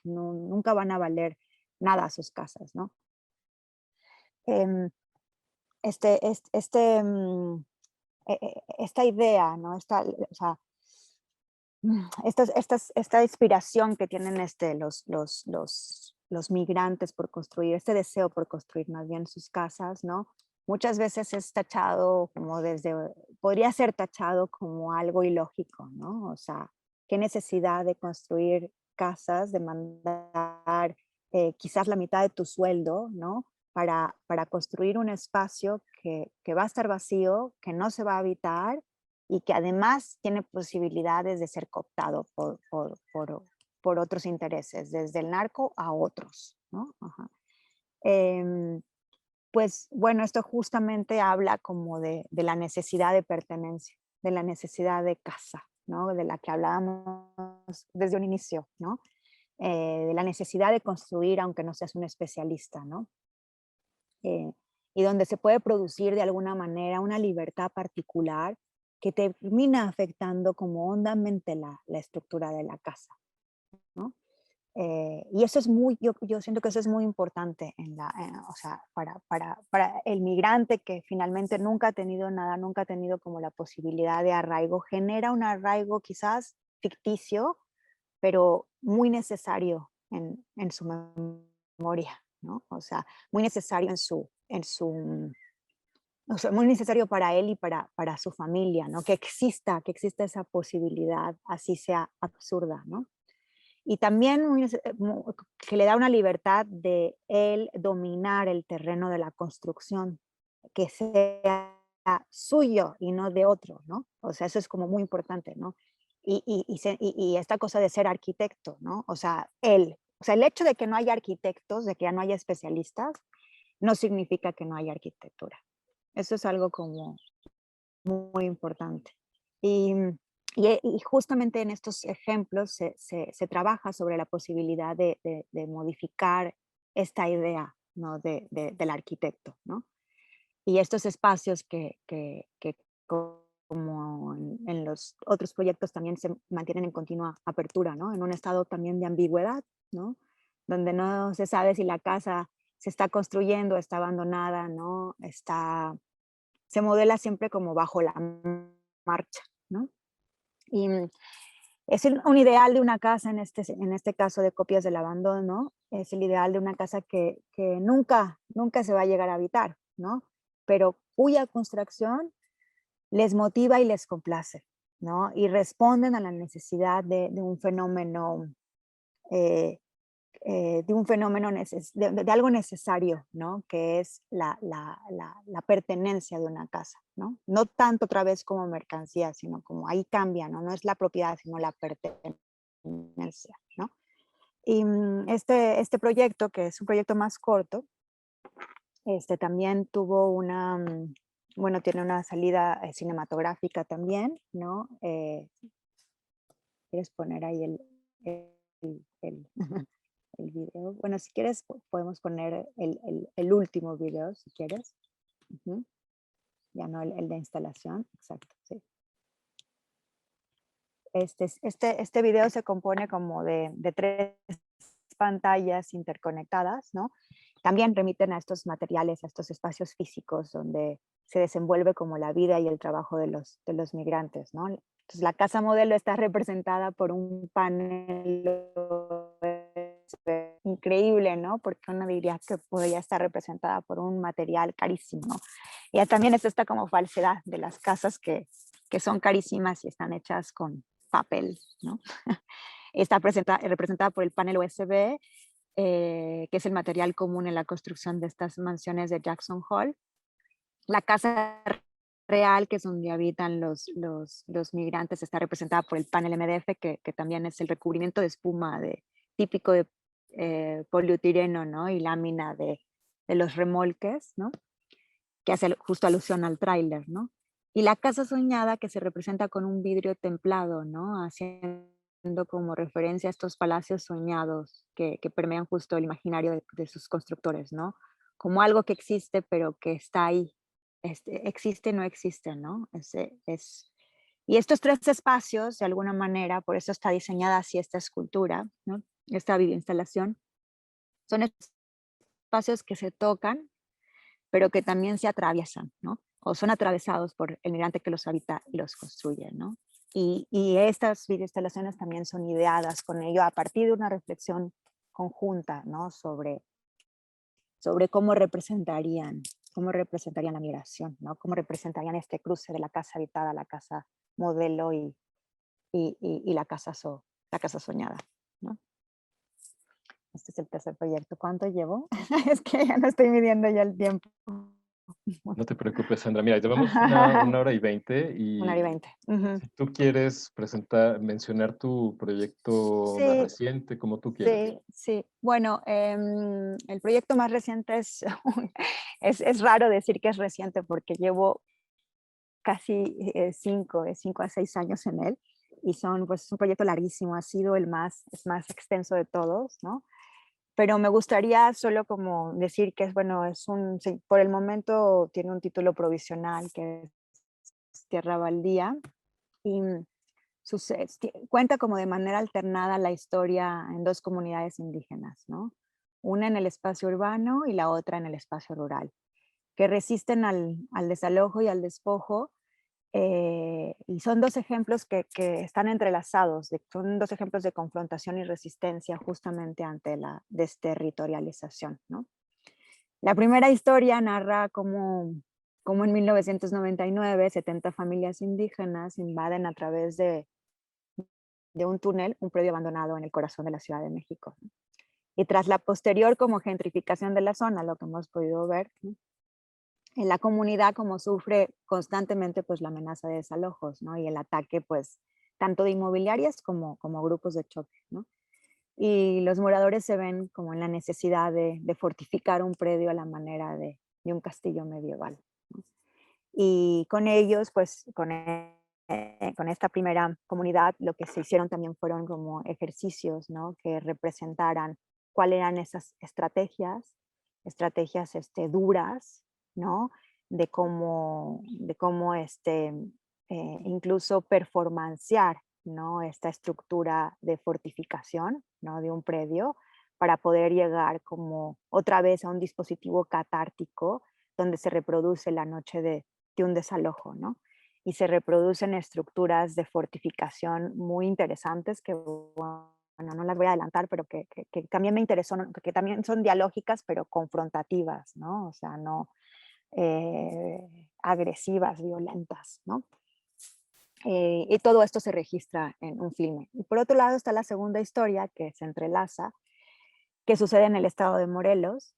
nunca van a valer nada sus casas, ¿no? Em, este, este, este, mm, esta idea, ¿no? O sea, esta inspiración que tienen los migrantes por construir, este deseo por construir más bien sus casas, ¿no? Muchas veces es tachado podría ser tachado como algo ilógico, ¿no? O sea, qué necesidad de construir casas, de mandar quizás la mitad de tu sueldo, ¿no? Para construir un espacio que va a estar vacío, que no se va a habitar y que además tiene posibilidades de ser cooptado por otros intereses, desde el narco a otros, ¿no? Ajá. Em, pues bueno, esto justamente habla como de la necesidad de pertenencia, de la necesidad de casa, ¿no? De la que hablábamos desde un inicio, ¿no? de la necesidad de construir aunque no seas un especialista, ¿no? Y donde se puede producir de alguna manera una libertad particular que termina afectando como hondamente la estructura de la casa, ¿no? Y eso es yo siento que eso es muy importante o sea, para el migrante que finalmente nunca ha tenido nada, nunca ha tenido como la posibilidad de arraigo, genera un arraigo quizás ficticio, pero muy necesario en su memoria, ¿no? O sea, muy necesario o sea, muy necesario para él y para su familia, ¿no? Que exista esa posibilidad, así sea absurda, ¿no? Y también que le da una libertad de él dominar el terreno de la construcción, que sea suyo y no de otro, ¿no? O sea, eso es como muy importante, ¿no? Y esta cosa de ser arquitecto, ¿no? O sea, el hecho de que no haya arquitectos, de que ya no haya especialistas, no significa que no haya arquitectura. Eso es algo como muy importante. Y, y justamente en estos ejemplos se trabaja sobre la posibilidad de modificar esta idea, ¿no? Del arquitecto, ¿no? Y estos espacios que como en los otros proyectos también se mantienen en continua apertura, ¿no? En un estado también de ambigüedad, ¿no? Donde no se sabe si la casa se está construyendo, está abandonada, ¿no? Se modela siempre como bajo la marcha, ¿no? Y es un ideal de una casa, en este caso de copias del abandono, es el ideal de una casa que nunca se va a llegar a habitar, ¿no? Pero cuya construcción les motiva y les complace, ¿no? Y responden a la necesidad de un fenómeno eh, de algo necesario, ¿no? Que es la pertenencia de una casa, ¿no? No tanto otra vez como mercancía, sino como ahí cambia, ¿no? No es la propiedad, sino la pertenencia, ¿no? Y este proyecto, que es un proyecto más corto, también tuvo bueno, tiene una salida cinematográfica también, ¿no? ¿Quieres poner ahí el el video? Bueno, si quieres, podemos poner el último video, si quieres. Ujú. Ya no el de instalación, exacto, sí. Este video se compone como de 3 pantallas interconectadas, ¿no? También remiten a estos materiales, a estos espacios físicos donde se desenvuelve como la vida y el trabajo de los migrantes, ¿no? Entonces, la casa modelo está representada por un panel increíble, ¿no? Porque uno diría que podría estar representada por un material carísimo. Y ya también es esta como falsedad de las casas que son carísimas y están hechas con papel, ¿no? Está representada por el panel USB, que es el material común en la construcción de estas mansiones de Jackson Hole. La casa real, que es donde habitan los migrantes, está representada por el panel MDF, que también es el recubrimiento de espuma típico de poliutireno, ¿no? Y lámina de los remolques, ¿no? Que hace justo alusión al tráiler, ¿no? Y la casa soñada, que se representa con un vidrio templado, ¿no? Haciendo como referencia a estos palacios soñados que permean justo el imaginario de sus constructores, ¿no? Como algo que existe, pero que está ahí. Existe, no existe, ¿no? Y estos 3 espacios, de alguna manera, por eso está diseñada así esta escultura, ¿no? Esta videoinstalación, son espacios que se tocan, pero que también se atraviesan, ¿no? O son atravesados por el migrante que los habita y los construye, ¿no? Y estas videoinstalaciones también son ideadas con ello a partir de una reflexión conjunta, ¿no? Sobre cómo representarían la migración, ¿no? Cómo representarían este cruce de la casa habitada, la casa modelo y la casa soñada, ¿no? Este es el tercer proyecto. ¿Cuánto llevo? Es que ya no estoy midiendo ya el tiempo. No te preocupes, Sandra. Mira, llevamos una hora y 20 Una hora y y 20. Ujú. si tú quieres mencionar tu proyecto más Sí, reciente, como tú quieras. sí, sí. Bueno, el proyecto más reciente es raro decir que es reciente porque llevo casi 5 a 6 años en él. y son, pues es un proyecto larguísimo, ha sido el más extenso de todos, ¿no? Pero me gustaría solo como decir que es, bueno, sí, por el momento tiene un título provisional que es Tierra Baldía y cuenta como de manera alternada la historia en dos comunidades indígenas, ¿no? Una en el espacio urbano y la otra en el espacio rural, que resisten al desalojo y al despojo. Y son dos ejemplos que están entrelazados, son dos ejemplos de confrontación y resistencia justamente ante la desterritorialización, ¿no? La primera historia narra cómo en 1999 70 familias indígenas invaden a través de un túnel un predio abandonado en el corazón de la Ciudad de México, ¿no? Y tras la posterior como gentrificación de la zona, lo que hemos podido ver, ¿no?, en la comunidad como sufre constantemente pues la amenaza de desalojos, ¿no? Y el ataque pues tanto de inmobiliarias como grupos de choque, ¿no? Y los moradores se ven como en la necesidad de fortificar un predio a la manera de un castillo medieval, ¿no? Y con ellos, pues con esta primera comunidad, lo que se hicieron también fueron como ejercicios, ¿no?, que representaran cuáles eran esas estrategias duras, ¿no? De cómo incluso performancear, ¿no?, esta estructura de fortificación, ¿no?, de un predio para poder llegar como otra vez a un dispositivo catártico donde se reproduce la noche de un desalojo, ¿no? Y se reproducen estructuras de fortificación muy interesantes que, bueno, no las voy a adelantar, pero que también me interesó, ¿no?, que también son dialógicas, pero confrontativas, ¿no? O sea, no agresivas, violentas, ¿no? Y todo esto se registra en un filme. Y por otro lado está la segunda historia que se entrelaza, que sucede en el estado de Morelos,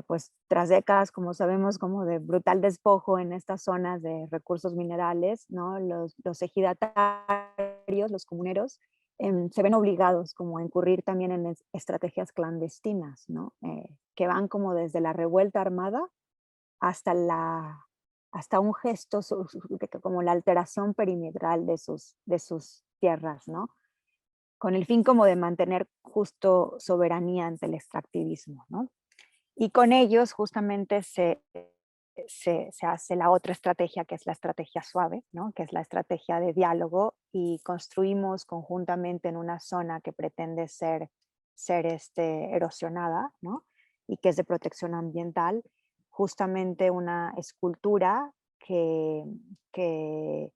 pues tras décadas, como sabemos, como de brutal despojo en estas zonas de recursos minerales, ¿no? Los ejidatarios, los comuneros, se ven obligados como a incurrir también en estrategias clandestinas, ¿no? Que van como desde la revuelta armada hasta hasta un gesto como la alteración perimetral de sus tierras, ¿no? Con el fin como de mantener justo soberanía ante el extractivismo, ¿no? Y con ellos justamente se hace la otra estrategia, que es la estrategia suave, ¿no?, que es la estrategia de diálogo, y construimos conjuntamente en una zona que pretende ser erosionada, ¿no?, y que es de protección ambiental, justamente una escultura que, que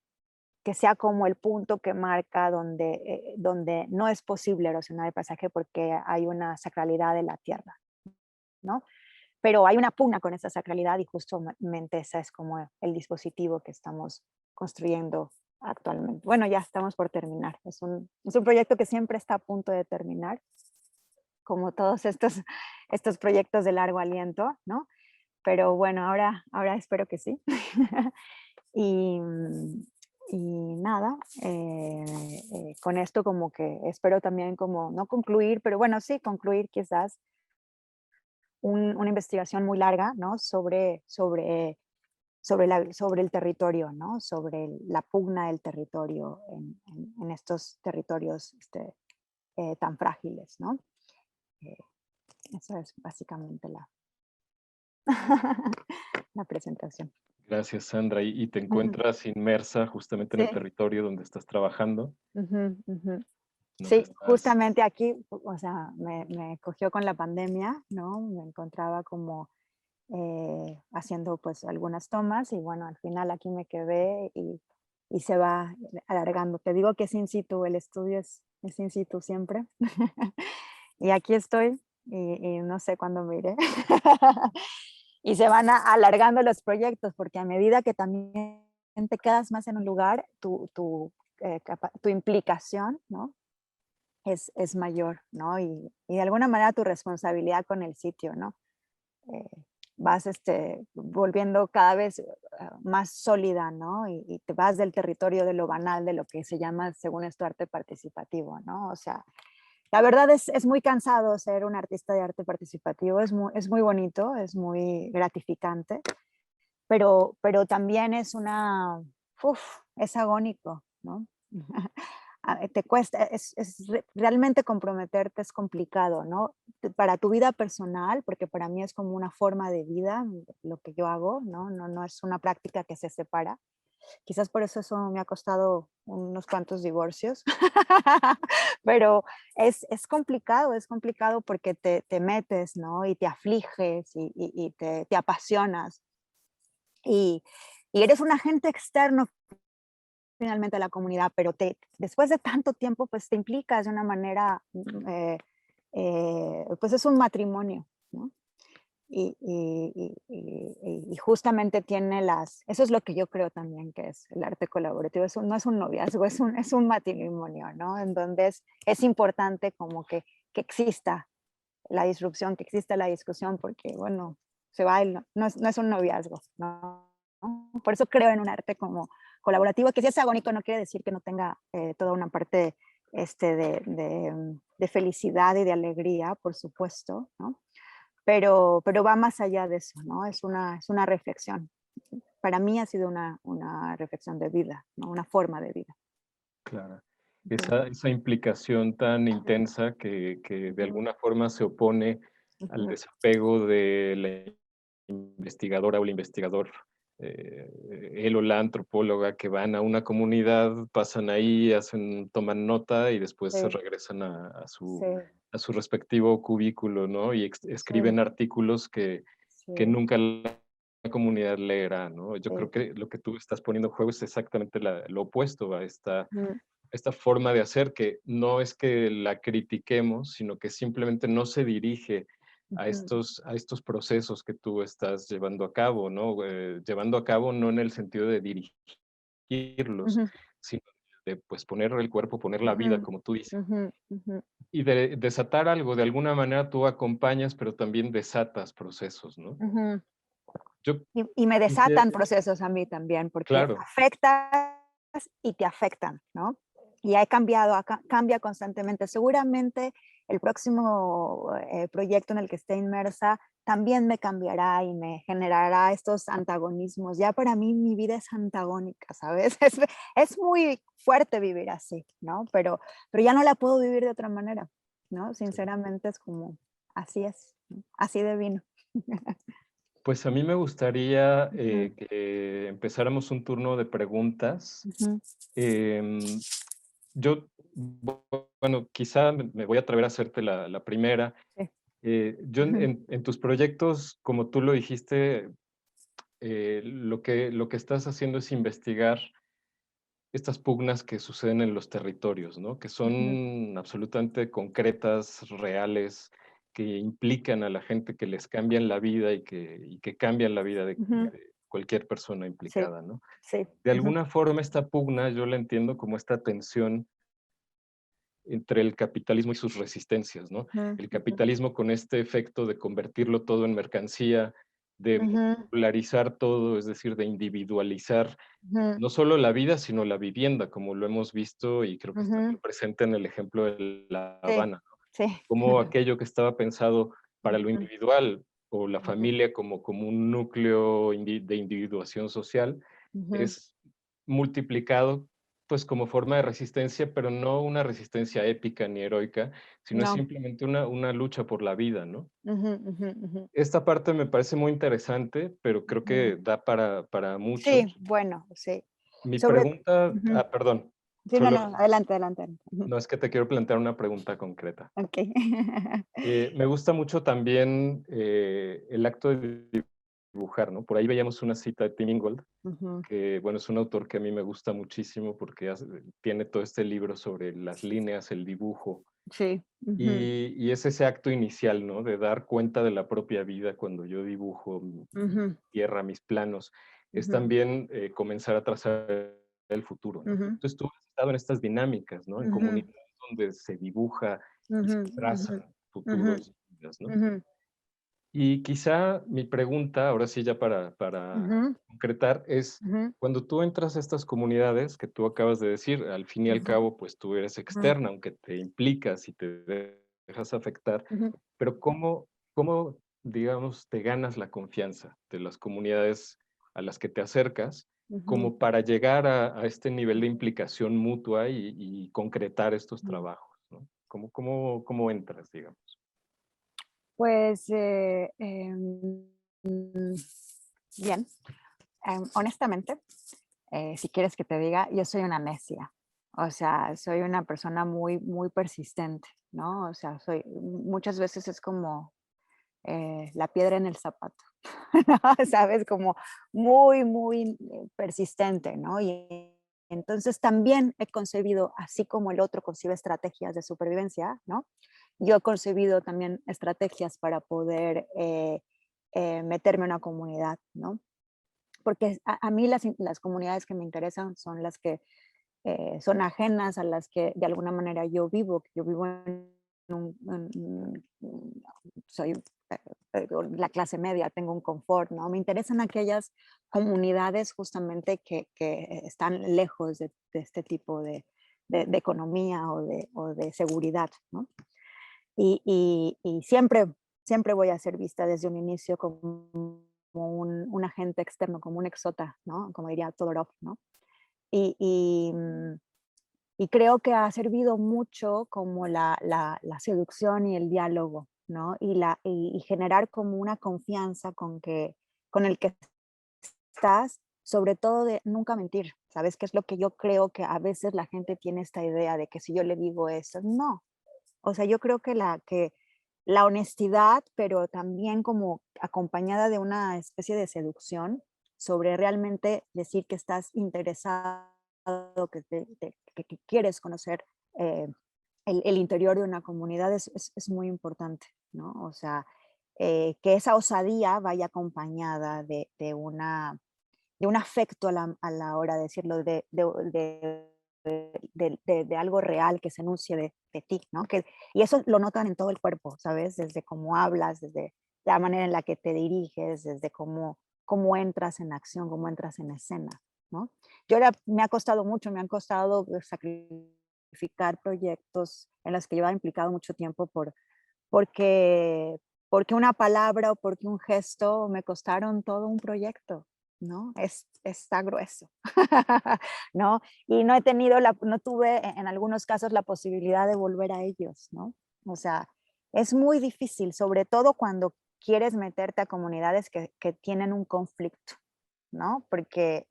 sea como el punto que marca donde no es posible erosionar el paisaje porque hay una sacralidad de la tierra, ¿no? Pero hay una pugna con esa sacralidad y justamente ese es como el dispositivo que estamos construyendo actualmente. Bueno, ya estamos por terminar. Es un proyecto que siempre está a punto de terminar, como todos estos proyectos de largo aliento, ¿no? Pero bueno, ahora espero que sí. Y, y nada, con esto como que espero también como no concluir, pero bueno, sí concluir quizás una investigación muy larga, ¿no?, sobre el territorio, ¿no?, sobre la pugna del territorio en estos territorios tan frágiles, ¿no? Eh, Esa es básicamente la presentación. Gracias, Sandra. Y te Ujú. encuentras inmersa justamente en el Sí. territorio donde estás trabajando. Ujú, ujú. Nos Sí, estás, justamente aquí, o sea, me cogió con la pandemia, ¿no? Me encontraba como haciendo pues algunas tomas y bueno, al final aquí me quedé y se va alargando. Te digo que es in situ, el estudio es in situ siempre. Y aquí estoy y no sé cuándo me iré. Y se van alargando los proyectos porque a medida que también te quedas más en un lugar, tu implicación, ¿no?, es mayor, ¿no? Y de alguna manera tu responsabilidad con el sitio, ¿no? Eh, Vas volviendo cada vez más sólida, ¿no? Y te vas del territorio de lo banal, de lo que se llama, según esto, arte participativo, ¿no? O sea, la verdad es muy cansado ser un artista de arte participativo, es muy bonito, es muy gratificante, pero también es agónico, ¿no? te cuesta, realmente comprometerte es complicado, ¿no? Para tu vida personal, porque para mí es como una forma de vida lo que yo hago, ¿no? No es una práctica que se separa. Quizás por eso me ha costado unos cuantos divorcios, pero es complicado porque te metes, ¿no? Y te afliges y te apasionas y, y eres un agente externo finalmente a la comunidad, pero después de tanto tiempo, pues te implicas de una manera, pues es un matrimonio, ¿no? Y justamente eso es lo que yo creo también que es el arte colaborativo, no es un noviazgo, es un matrimonio, ¿no? En donde es importante como que exista la disrupción, que exista la discusión, porque bueno, se va, no es un noviazgo, ¿no? Por eso creo en un arte como colaborativo, que si es agónico no quiere decir que no tenga toda una parte de felicidad y de alegría, por supuesto, ¿no? Pero va más allá de eso, ¿no? Es una reflexión. Para mí ha sido una reflexión de vida, ¿no? Una forma de vida. Claro. Ujú, Esa implicación tan intensa que de ujú, alguna forma se opone al ujú, desapego de la investigadora o el investigador, él o la antropóloga que van a una comunidad, pasan ahí, toman nota y después se sí, regresan sí, a su respectivo cubículo, ¿no? Y sí, escriben artículos que sí, nunca la comunidad leerá, ¿no? Yo creo sí. que lo que tú estás poniendo en juego es exactamente lo opuesto a Ujú, esta forma de hacer, que no es que la critiquemos, sino que simplemente no se dirige ujú, a estos procesos que tú estás llevando a cabo, ¿no? Llevando a cabo no en el sentido de dirigirlos, ujú, sino de, pues, poner el cuerpo, poner la vida, ujú, como tú dices. ujú, ujú. Y de desatar algo, de alguna manera tú acompañas, pero también desatas procesos, ¿no? Ujú. Yo Y me quise desatan procesos a mí también, porque claro, afectas y te afectan, ¿no? Y ha cambiado, cambia constantemente. Seguramente el próximo proyecto en el que esté inmersa también me cambiará y me generará estos antagonismos. Ya para mí mi vida es antagónica, ¿sabes? Es muy fuerte vivir así, ¿no? Pero ya no la puedo vivir de otra manera, ¿no? sí. Sinceramente es como, así es, ¿no? Así de vino. Pues a mí me gustaría, Ujú, que empezáramos un turno de preguntas. ujú, Em, yo, bueno, quizá me voy a atrever a hacerte la primera. sí. Yo Ujú, en tus proyectos, como tú lo dijiste, lo que estás haciendo es investigar estas pugnas que suceden en los territorios, ¿no? Que ujú, son absolutamente concretas, reales, que implican a la gente, que les cambian la vida y que cambian la vida ujú. de cualquier persona Sí, implicada, ¿no? sí. De Ujú, alguna forma, esta pugna yo la entiendo como esta tensión entre el capitalismo y sus resistencias, ¿no? ujú, El ujú, capitalismo con este efecto de convertirlo todo en mercancía, de ujú, polarizar todo, es decir, de individualizar ujú, no solo la vida, sino la vivienda, como lo hemos visto y creo que está ujú. muy presente en el ejemplo de La Sí, Habana, ¿no? sí. Como aquello que estaba pensado para lo Ujú, individual o la ujú, familia como un núcleo de individuación social, ujú. es multiplicado, pues, como forma de resistencia, pero no una resistencia épica ni heroica, sino es No. simplemente una lucha por la vida, ¿no? Ujú, ujú, ujú, Esta parte me parece muy interesante, pero creo ujú. que da para mucho. Sí, bueno, sí. Mi Sobre pregunta Ujú. perdón, Sí, no, solo no, adelante, adelante. Ujú. no, es que te quiero plantear una pregunta concreta. Okey. Me gusta mucho también, el acto de dibujar, ¿no? Por ahí veíamos una cita de Tim Ingold, Ujú. que, bueno, es un autor que a mí me gusta muchísimo porque tiene todo este libro sobre las líneas, el dibujo, Sí. Ujú, y es ese acto inicial, ¿no? De dar cuenta de la propia vida cuando yo dibujo mi ujú, tierra, mis planos, es ujú, también comenzar a trazar el futuro, ¿no? ujú, Entonces tú has estado en estas dinámicas, ¿no? En ujú, comunidades donde se dibuja y se ujú, trazan ujú, ujú, futuros, vidas, ¿no? ujú, Y quizá mi pregunta, ahora sí ya para ujú, concretar, es ujú, cuando tú entras a estas comunidades que tú acabas de decir, al fin y al ujú, cabo, pues tú eres ujú, externa, aunque te implicas y te dejas afectar, ujú. pero ¿cómo, digamos, te ganas la confianza de las comunidades a las que te acercas? Ujú, como para llegar a este nivel de implicación mutua y concretar estos ujú. trabajos, ¿no? ¿Cómo entras, digamos? Pues, bien, honestamente, si quieres que te diga, yo soy una necia. O sea, soy una persona muy, muy persistente, ¿no? O sea, muchas veces es como la piedra en el zapato, ¿no? ¿Sabes? Como muy, muy persistente, ¿no? Y entonces también he concebido, así como el otro concibe estrategias de supervivencia, ¿no? Yo he concebido también estrategias para poder meterme en una comunidad, ¿no? Porque a mí las comunidades que me interesan son las que son ajenas a las que de alguna manera yo vivo, que yo vivo soy la clase media, tengo un confort, ¿no? Me interesan aquellas comunidades justamente que están lejos de este tipo de economía o de seguridad, ¿no? Y siempre voy a ser vista desde un inicio como un agente externo, como un exota, ¿no? Como diría Todorov, ¿no? Y, y, mm, y creo que ha servido mucho como la seducción y el diálogo, ¿no? Y generar como una confianza con el que estás, sobre todo de nunca mentir, ¿sabes? Que es lo que yo creo que a veces la gente tiene esta idea de que si yo le digo esto, no. O sea, yo creo que la honestidad, pero también como acompañada de una especie de seducción sobre realmente decir que estás interesado, que quieres conocer eh, el interior de una comunidad es muy importante, ¿no? O sea, que esa osadía vaya acompañada de un afecto a la hora de decirlo, de algo real que se enuncie de ti, ¿no? Y eso lo notan en todo el cuerpo, ¿sabes? Desde cómo hablas, desde la manera en la que te diriges, desde cómo entras en acción, cómo entras en escena, ¿no? Me ha costado mucho, me han costado sacrificar proyectos en los que llevaba implicado mucho tiempo porque, porque una palabra o porque un gesto me costaron todo un proyecto, ¿no? Está grueso, ¿no? Y no tuve en algunos casos la posibilidad de volver a ellos, ¿no? O sea, es muy difícil, sobre todo cuando quieres meterte a comunidades que tienen un conflicto, ¿no? Porque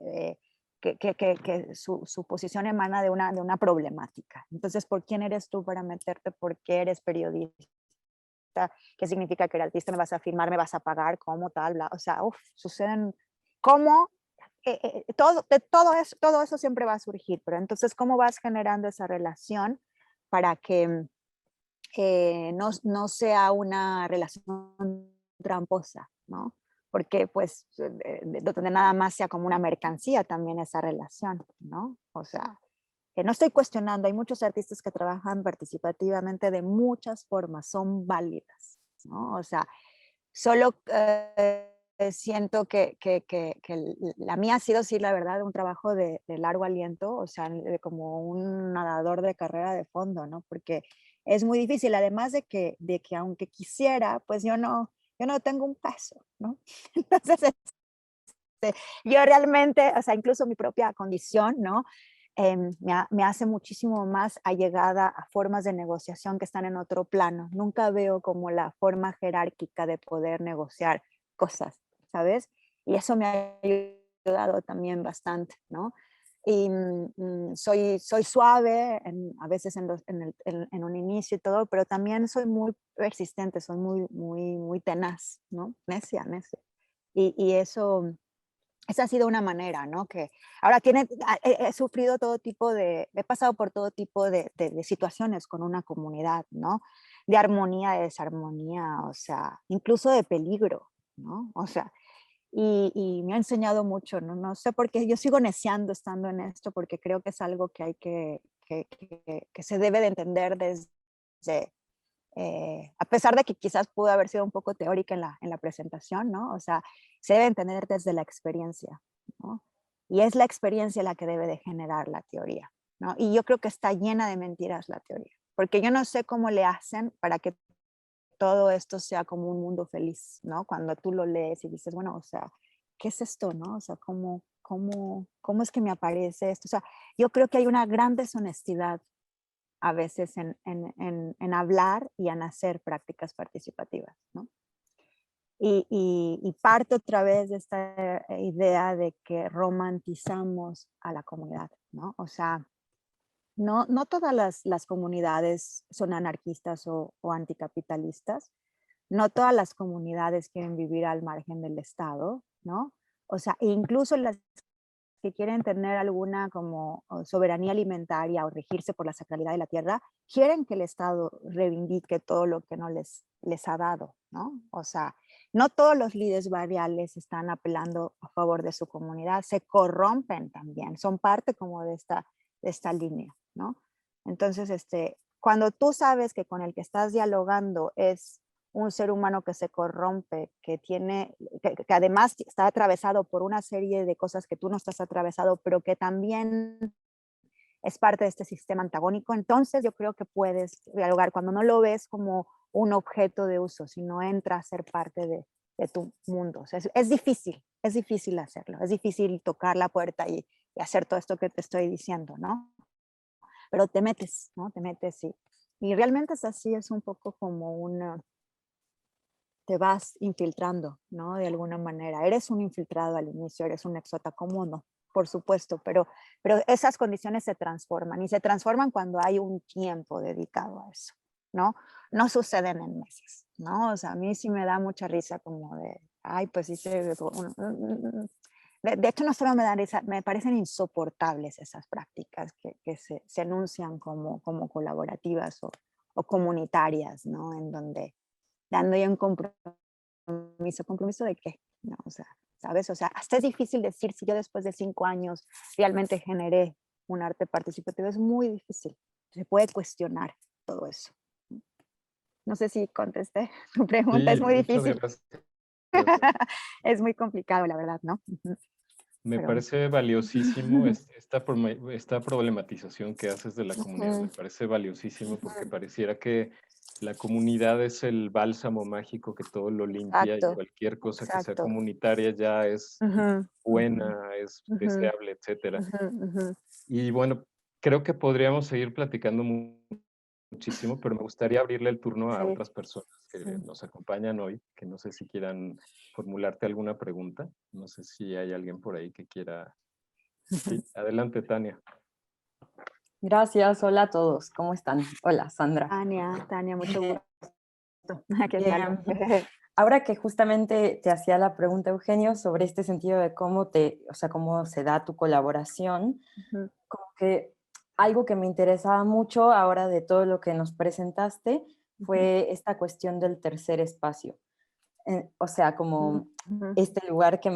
que su posición emana de una problemática. Entonces, ¿por quién eres tú para meterte? ¿Por qué eres periodista? ¿Qué significa que el artista me vas a firmar, me vas a pagar, cómo tal, bla? O sea, suceden, cómo, todo eso siempre va a surgir, pero entonces, ¿cómo vas generando esa relación para que no sea una relación tramposa, ¿no? Porque pues donde nada más sea como una mercancía también esa relación, ¿no? O sea, no estoy cuestionando, hay muchos artistas que trabajan participativamente de muchas formas, son válidas, ¿no? O sea, solo siento la mía ha sido, sí, la verdad, un trabajo de largo aliento, o sea, como un nadador de carrera de fondo, ¿no? Porque es muy difícil, además de que aunque quisiera, pues yo no tengo un peso, ¿no? Entonces, yo realmente, o sea, incluso mi propia condición, ¿no? Me hace muchísimo más allegada a formas de negociación que están en otro plano. Nunca veo como la forma jerárquica de poder negociar cosas, ¿sabes? Y eso me ha ayudado también bastante, ¿no? Y soy suave a veces en un inicio y todo, pero también soy muy persistente, soy muy, muy, muy tenaz, ¿no? Necia, necia. Y eso, esa ha sido una manera, ¿no? Que ahora he sufrido todo tipo he pasado por todo tipo de situaciones con una comunidad, ¿no? De armonía, de desarmonía, o sea, incluso de peligro, ¿no? O sea, y me ha enseñado mucho, ¿no? No sé por qué yo sigo neciando estando en esto, porque creo que es algo que hay que se debe de entender desde, a pesar de que quizás pudo haber sido un poco teórica en la presentación, ¿no? O sea, se debe entender desde la experiencia, ¿no? Y es la experiencia la que debe de generar la teoría, ¿no? Y yo creo que está llena de mentiras la teoría, porque yo no sé cómo le hacen para que todo esto sea como un mundo feliz, ¿no? Cuando tú lo lees y dices, bueno, o sea, ¿qué es esto, no? O sea, cómo es que me aparece esto? O sea, yo creo que hay una gran deshonestidad a veces en hablar y en hacer prácticas participativas, ¿no? Y parte otra vez de esta idea de que romantizamos a la comunidad, ¿no? O sea, no todas las comunidades son anarquistas o anticapitalistas, no todas las comunidades quieren vivir al margen del Estado, ¿no? O sea, incluso las que quieren tener alguna como soberanía alimentaria o regirse por la sacralidad de la tierra, quieren que el Estado reivindique todo lo que no les ha dado, ¿no? O sea, no todos los líderes barriales están apelando a favor de su comunidad, se corrompen también, son parte como de esta línea, ¿no? Entonces, cuando tú sabes que con el que estás dialogando es un ser humano que se corrompe, que además está atravesado por una serie de cosas que tú no estás atravesado, pero que también es parte de este sistema antagónico, entonces yo creo que puedes dialogar cuando no lo ves como un objeto de uso, sino entra a ser parte de tu mundo. O sea, es difícil hacerlo, es difícil tocar la puerta y hacer todo esto que te estoy diciendo, ¿no? Pero te metes, ¿no? Te metes y realmente es así, es un poco como te vas infiltrando, ¿no? De alguna manera. Eres un infiltrado al inicio, eres un exota, ¿cómo no? Por supuesto, pero esas condiciones se transforman y se transforman cuando hay un tiempo dedicado a eso, ¿no? No suceden en meses, ¿no? O sea, a mí sí me da mucha risa como de, ay, pues sí, de hecho no solo me dan risa, me parecen insoportables esas prácticas que se anuncian como colaborativas o comunitarias, ¿no? En donde dando ya un compromiso de qué, ¿no? O sea, ¿sabes? O sea, hasta es difícil decir si yo después de 5 años realmente generé un arte participativo, es muy difícil. Se puede cuestionar todo eso. No sé si contesté tu pregunta, es Sí, muy muchas difícil. gracias. Es muy complicado, la verdad, ¿no? Ujú. Me Pero, parece valiosísimo esta problematización que haces de la comunidad. Me ujú, parece valiosísimo porque ujú, pareciera que la comunidad es el bálsamo mágico que todo lo limpia y exacto, cualquier cosa que sea exacto. comunitaria ya es Ujú, ujú, buena, es ujú, deseable, etcétera. ujú, ujú, Y bueno, creo que podríamos seguir platicando muchísimo, pero me gustaría abrirle el turno a sí, otras personas sí. que nos acompañan hoy, que no sé si quieran formularte alguna pregunta. No sé si hay alguien por ahí que quiera. Sí, adelante, Tania. Gracias, hola a todos, ¿cómo están? Hola, Sandra. Tania, mucho Eh, gusto. ¿Qué tal? em, Ahora que justamente te hacía la pregunta, Eugenio, sobre este sentido de o sea, cómo se da tu colaboración, Ujú, como que algo que me interesaba mucho ahora de todo lo que nos presentaste ujú, fue esta cuestión del tercer espacio. O sea, como ujú, este lugar que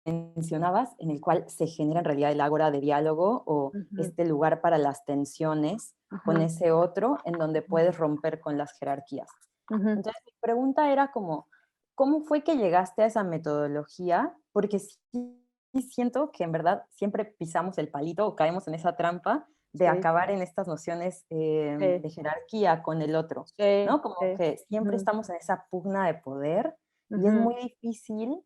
mencionabas, en el cual se genera en realidad el ágora de diálogo o ujú, este lugar para las tensiones con ujú, ese otro en donde ujú, puedes romper con las jerarquías. ujú. Entonces, mi pregunta era como, ¿cómo fue que llegaste a esa metodología? Porque sí siento que en verdad siempre pisamos el palito o caemos en esa trampa de Sí, acabar en estas nociones sí, de jerarquía con el otro, sí, ¿no? Como sí. que siempre Ujú, estamos en esa pugna de poder y es ujú, muy difícil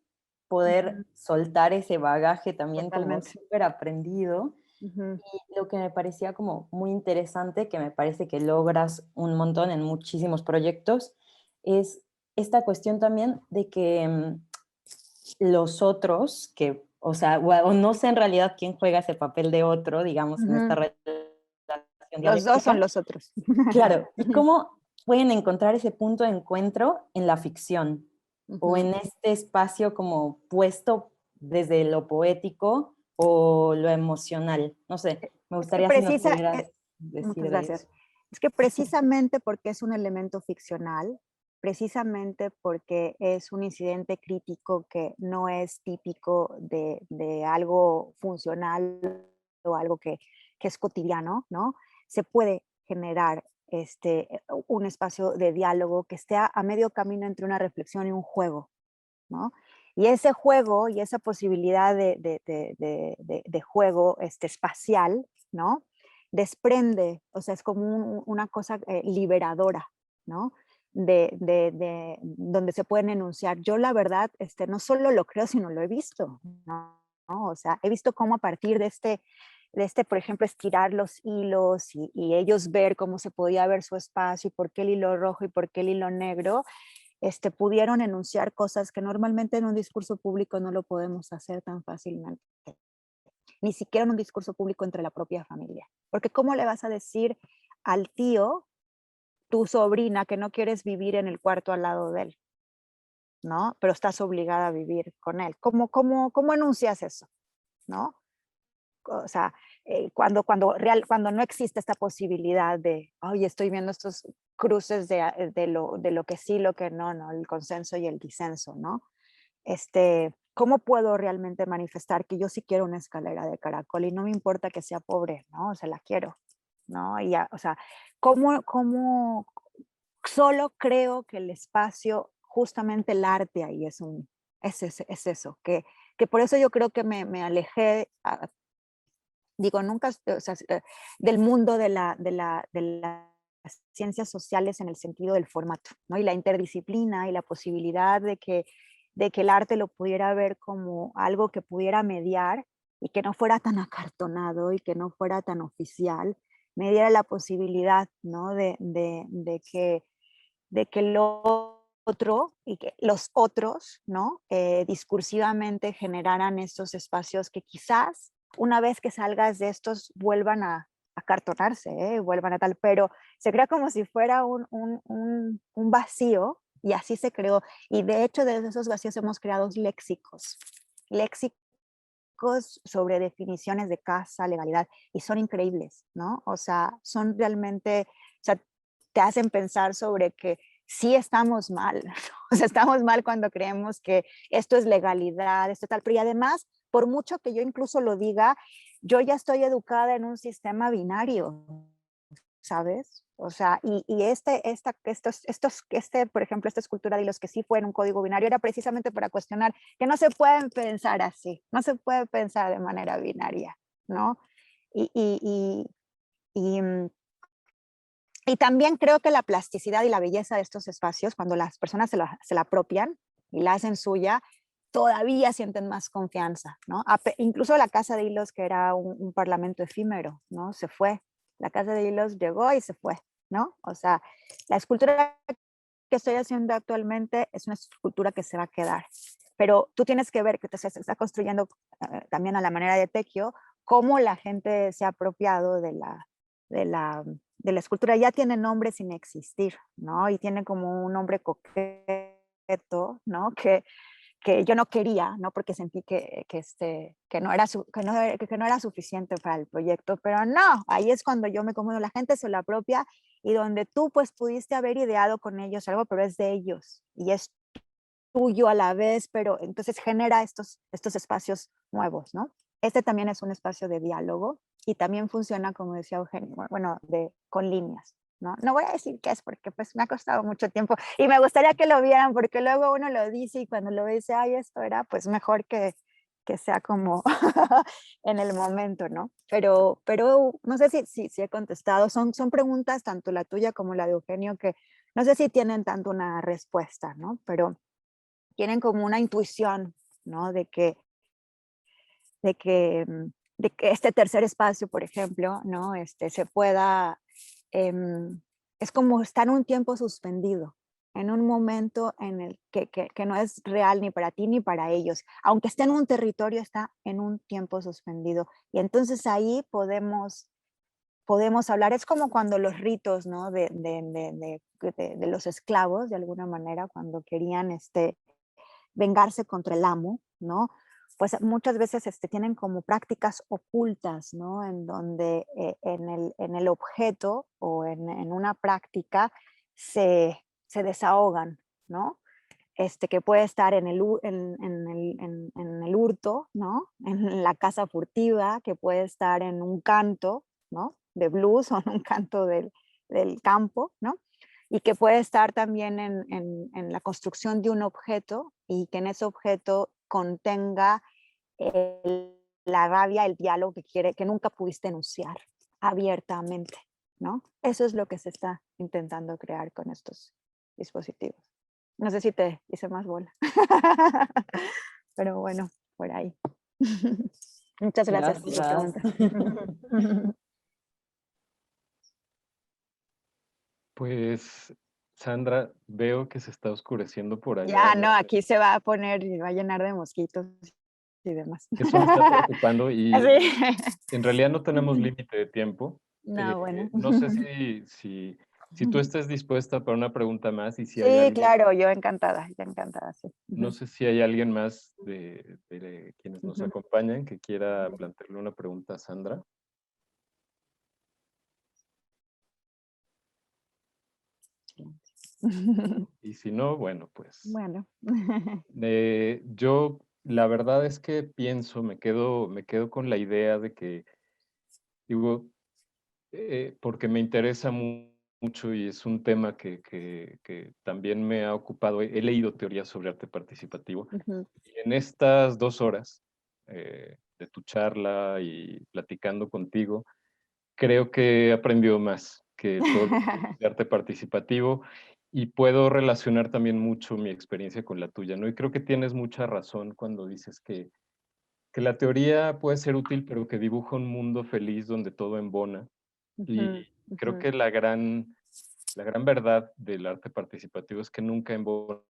poder ujú. soltar ese bagaje también como Totalmente. súper aprendido. Ujú, Y lo que me parecía como muy interesante, que me parece que logras un montón en muchísimos proyectos, es esta cuestión también de que los otros, que, o sea, o no sé en realidad quién juega ese papel de otro, digamos, en esta ujú. relación Los dos son dialéctica, los otros. claro, y Ujú, cómo pueden encontrar ese punto de encuentro en la ficción o ujú. en este espacio como puesto desde lo poético o lo emocional. No sé, me Es que gustaría si nos pudieras decir muchas de eso. gracias. Es que precisamente porque es un elemento ficcional, precisamente porque es un incidente crítico que no es típico de algo funcional o algo que es cotidiano, ¿no? Se puede generar un espacio de diálogo que esté a medio camino entre una reflexión y un juego, ¿no? Y ese juego y esa posibilidad de juego espacial, ¿no? Desprende, o sea, es como una cosa liberadora, ¿no? Donde se pueden enunciar. Yo la verdad, no solo lo creo, sino lo he visto, ¿no? ¿no? O sea, he visto cómo a partir de por ejemplo, estirar los hilos y ellos ver cómo se podía ver su espacio y por qué el hilo rojo y por qué el hilo negro, pudieron enunciar cosas que normalmente en un discurso público no lo podemos hacer tan fácilmente, ni siquiera en un discurso público entre la propia familia. Porque ¿cómo le vas a decir al tío, tu sobrina, que no quieres vivir en el cuarto al lado de él, ¿no? Pero estás obligada a vivir con él? ¿Cómo enuncias eso, no? O sea, cuando no existe esta posibilidad de, ay, estoy viendo estos cruces de lo que sí, lo que no, ¿no? El consenso y el disenso, ¿no? ¿Cómo puedo realmente manifestar que yo sí quiero una escalera de caracol y no me importa que sea pobre, ¿no? O sea, la quiero, ¿no? Y o sea, ¿cómo solo creo que el espacio, justamente el arte ahí es eso, que por eso yo creo que me alejé, digo, nunca, o sea, del mundo de las ciencias sociales en el sentido del formato, ¿no? Y la interdisciplina y la posibilidad de que el arte lo pudiera ver como algo que pudiera mediar y que no fuera tan acartonado y que no fuera tan oficial, me diera la posibilidad, ¿no? De que lo otro y que los otros, ¿no? Discursivamente generaran estos espacios que quizás una vez que salgas de estos vuelvan a acartonarse, vuelvan a tal, pero se crea como si fuera un vacío y así se creó. Y de hecho de esos vacíos hemos creado léxicos sobre definiciones de casa, legalidad, y son increíbles, ¿no? O sea, son realmente, o sea, te hacen pensar sobre que sí estamos mal, ¿no? O sea, estamos mal cuando creemos que esto es legalidad, esto tal, pero y además, por mucho que yo incluso lo diga, yo ya estoy educada en un sistema binario, ¿sabes? O sea, por ejemplo, esta escultura de los que sí fue en un código binario era precisamente para cuestionar que no se pueden pensar así, no se puede pensar de manera binaria, ¿no? Y, y, y, y, mm, y también creo que la plasticidad y la belleza de estos espacios, cuando las personas se la apropian y la hacen suya, todavía sienten más confianza, ¿no? Incluso la Casa de Hilos, que era un parlamento efímero, ¿no? Se fue. La Casa de Hilos llegó y se fue, ¿no? O sea, la escultura que estoy haciendo actualmente es una escultura que se va a quedar. Pero tú tienes que ver que se está construyendo también a la manera de Tecchio, cómo la gente se ha apropiado de la escultura. Ya tiene nombre sin existir, ¿no? Y tiene como un nombre coqueto, ¿no? Que yo no quería, ¿no? Porque sentí que no era suficiente para el proyecto, pero no, ahí es cuando yo me acomodo, la gente se lo apropia y donde tú pues pudiste haber ideado con ellos algo, pero es de ellos y es tuyo a la vez, pero entonces genera estos espacios nuevos, ¿no? Este también es un espacio de diálogo y también funciona, como decía Eugenio, bueno, con líneas, ¿no? No voy a decir qué es porque pues me ha costado mucho tiempo y me gustaría que lo vieran porque luego uno lo dice y cuando lo dice, ay, esto era, pues mejor que sea como en el momento, ¿no? Pero no sé si he contestado, son preguntas, tanto la tuya como la de Eugenio, que no sé si tienen tanto una respuesta, ¿no? Pero tienen como una intuición, ¿no? De que, de que este tercer espacio, por ejemplo, ¿no? Se pueda, es como estar un tiempo suspendido, en un momento en el que no es real ni para ti ni para ellos. Aunque esté en un territorio, está en un tiempo suspendido. Y entonces ahí podemos hablar, es como cuando los ritos, ¿no? De los esclavos, de alguna manera, cuando querían vengarse contra el amo, ¿no? Pues muchas veces tienen como prácticas ocultas, ¿no? En donde en el objeto o en una práctica se desahogan, ¿no? Que puede estar en el hurto, ¿no? En la caza furtiva, que puede estar en un canto, ¿no? De blues o en un canto del campo, ¿no? Y que puede estar también en la construcción de un objeto y que en ese objeto contenga la rabia, el diálogo que nunca pudiste enunciar abiertamente, ¿no? Eso es lo que se está intentando crear con estos dispositivos. No sé si te hice más bola, pero bueno, por ahí. Muchas gracias por tu Gracias. pregunta. Pues, Sandra, veo que se está oscureciendo por allá. Ya, no, aquí se va a poner y va a llenar de mosquitos y demás. Eso me está preocupando y Sí. en realidad no tenemos límite de tiempo. No, bueno. No sé si tú estés dispuesta para una pregunta más y si hay Sí, alguien, claro, yo encantada, sí. no sé si hay alguien más de quienes nos Ujú. acompañan que quiera plantearle una pregunta a Sandra. Y si no, bueno, pues Bueno. yo la verdad es que pienso, me quedo con la idea de que, digo, porque me interesa mucho y es un tema que también me ha ocupado. He leído teorías sobre arte participativo. Ujú, Y en estas 2 horas de tu charla y platicando contigo, creo que he aprendido más que todos los cursos de arte participativo y puedo relacionar también mucho mi experiencia con la tuya, ¿no? Y creo que tienes mucha razón cuando dices que la teoría puede ser útil, pero que dibuja un mundo feliz donde todo embona. ujú, Y creo ujú. que la gran verdad del arte participativo es que nunca embona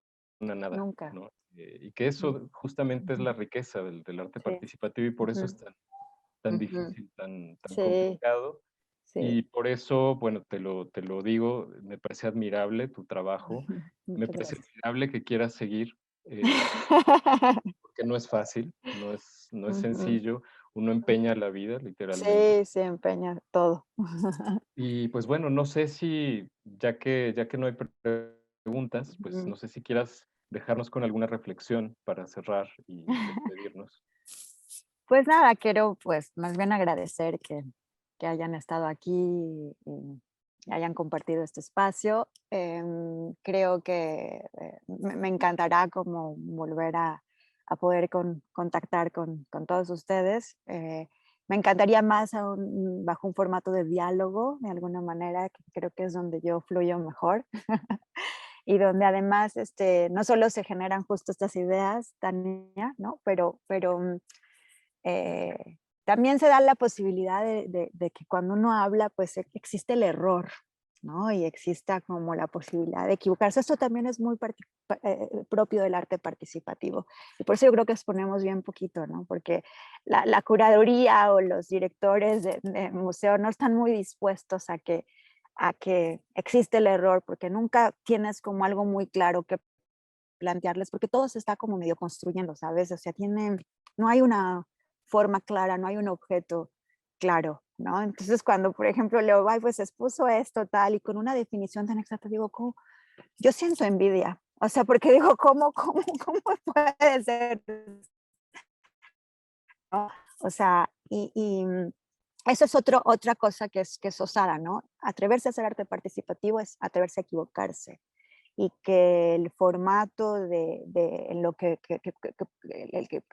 nada, Nunca. ¿no? Y que Ujú, eso justamente es ujú. la riqueza del arte Sí. participativo y por eso es Ujú, tan ujú. difícil, tan Sí, complicado. sí. Y por eso, bueno, te lo digo, me parece admirable tu trabajo, me Muchas parece gracias. admirable que quieras seguir, eh, porque no es fácil, no es Ujú. sencillo, uno empeña la vida, literalmente. Sí, se empeña todo. Y pues bueno, no sé si, ya que no hay preguntas, pues Ujú. no sé si quieras dejarnos con alguna reflexión para cerrar y despedirnos. Pues nada, quiero pues más bien agradecer que hayan estado aquí y hayan compartido este espacio. Creo que me encantará como volver a poder contactar con todos ustedes. Me encantaría más bajo un formato de diálogo, de alguna manera, que creo que es donde yo fluyo mejor y donde además no solo se generan justo estas ideas, Tania, ¿no? Pero también se da la posibilidad de que cuando uno habla, pues existe el error, ¿no? Y exista como la posibilidad de equivocarse. Esto también es muy propio del arte participativo. Y por eso yo creo que exponemos bien poquito, ¿no? Porque la curaduría o los directores de museo no están muy dispuestos a que existe el error, porque nunca tienes como algo muy claro que plantearles, porque todo se está como medio construyendo, ¿sabes? O sea, no hay una forma clara, no hay un objeto claro, ¿no? Entonces, cuando, por ejemplo, leo, ay, pues expuso esto, tal, y con una definición tan exacta, digo, ¿cómo? Yo siento envidia, o sea, porque digo, cómo puede ser? ¿No? O sea, eso es otra cosa que es osada, ¿no? Atreverse a hacer arte participativo es atreverse a equivocarse y que el formato de en lo que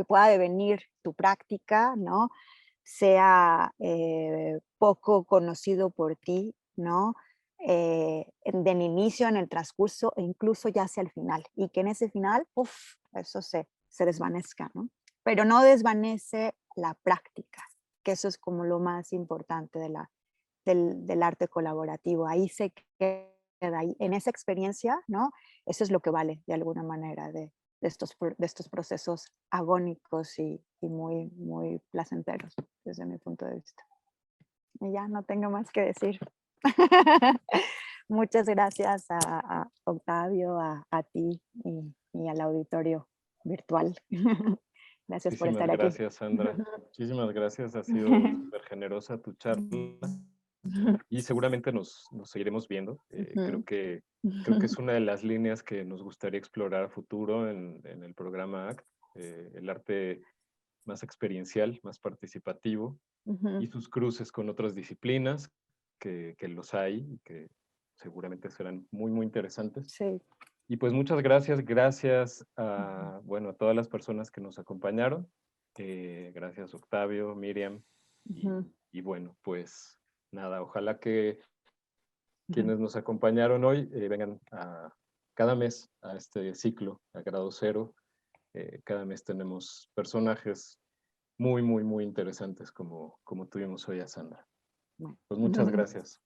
pueda devenir tu práctica, ¿no? Sea poco conocido por ti, ¿no? Del inicio, en el transcurso e incluso ya hacia el final. Y que en ese final, uff, eso se desvanezca, ¿no? Pero no desvanece la práctica, que eso es como lo más importante del arte colaborativo. Ahí se queda, ahí, en esa experiencia, ¿no? Eso es lo que vale de alguna manera de estos procesos agónicos y muy placenteros desde mi punto de vista. Y ya no tengo más que decir. Muchas gracias a Octavio, a ti y al auditorio virtual. Gracias por Muchísimas estar aquí. gracias, Sandra. Muchísimas gracias, ha sido súper generosa tu charla y seguramente nos seguiremos viendo. Creo que es una de las líneas que nos gustaría explorar a futuro en el programa ACT, el arte más experiencial, más participativo y sus cruces con otras disciplinas que los hay y que seguramente serán muy interesantes. Sí. Y pues muchas gracias, gracias a, bueno, a todas las personas que nos acompañaron. Gracias Octavio, Miriam. Y bueno, pues nada, ojalá que quienes nos acompañaron hoy vengan cada mes a este ciclo, a grado cero. Cada mes tenemos personajes muy, muy, muy interesantes como tuvimos hoy a Sandra. Bueno. Pues muchas gracias.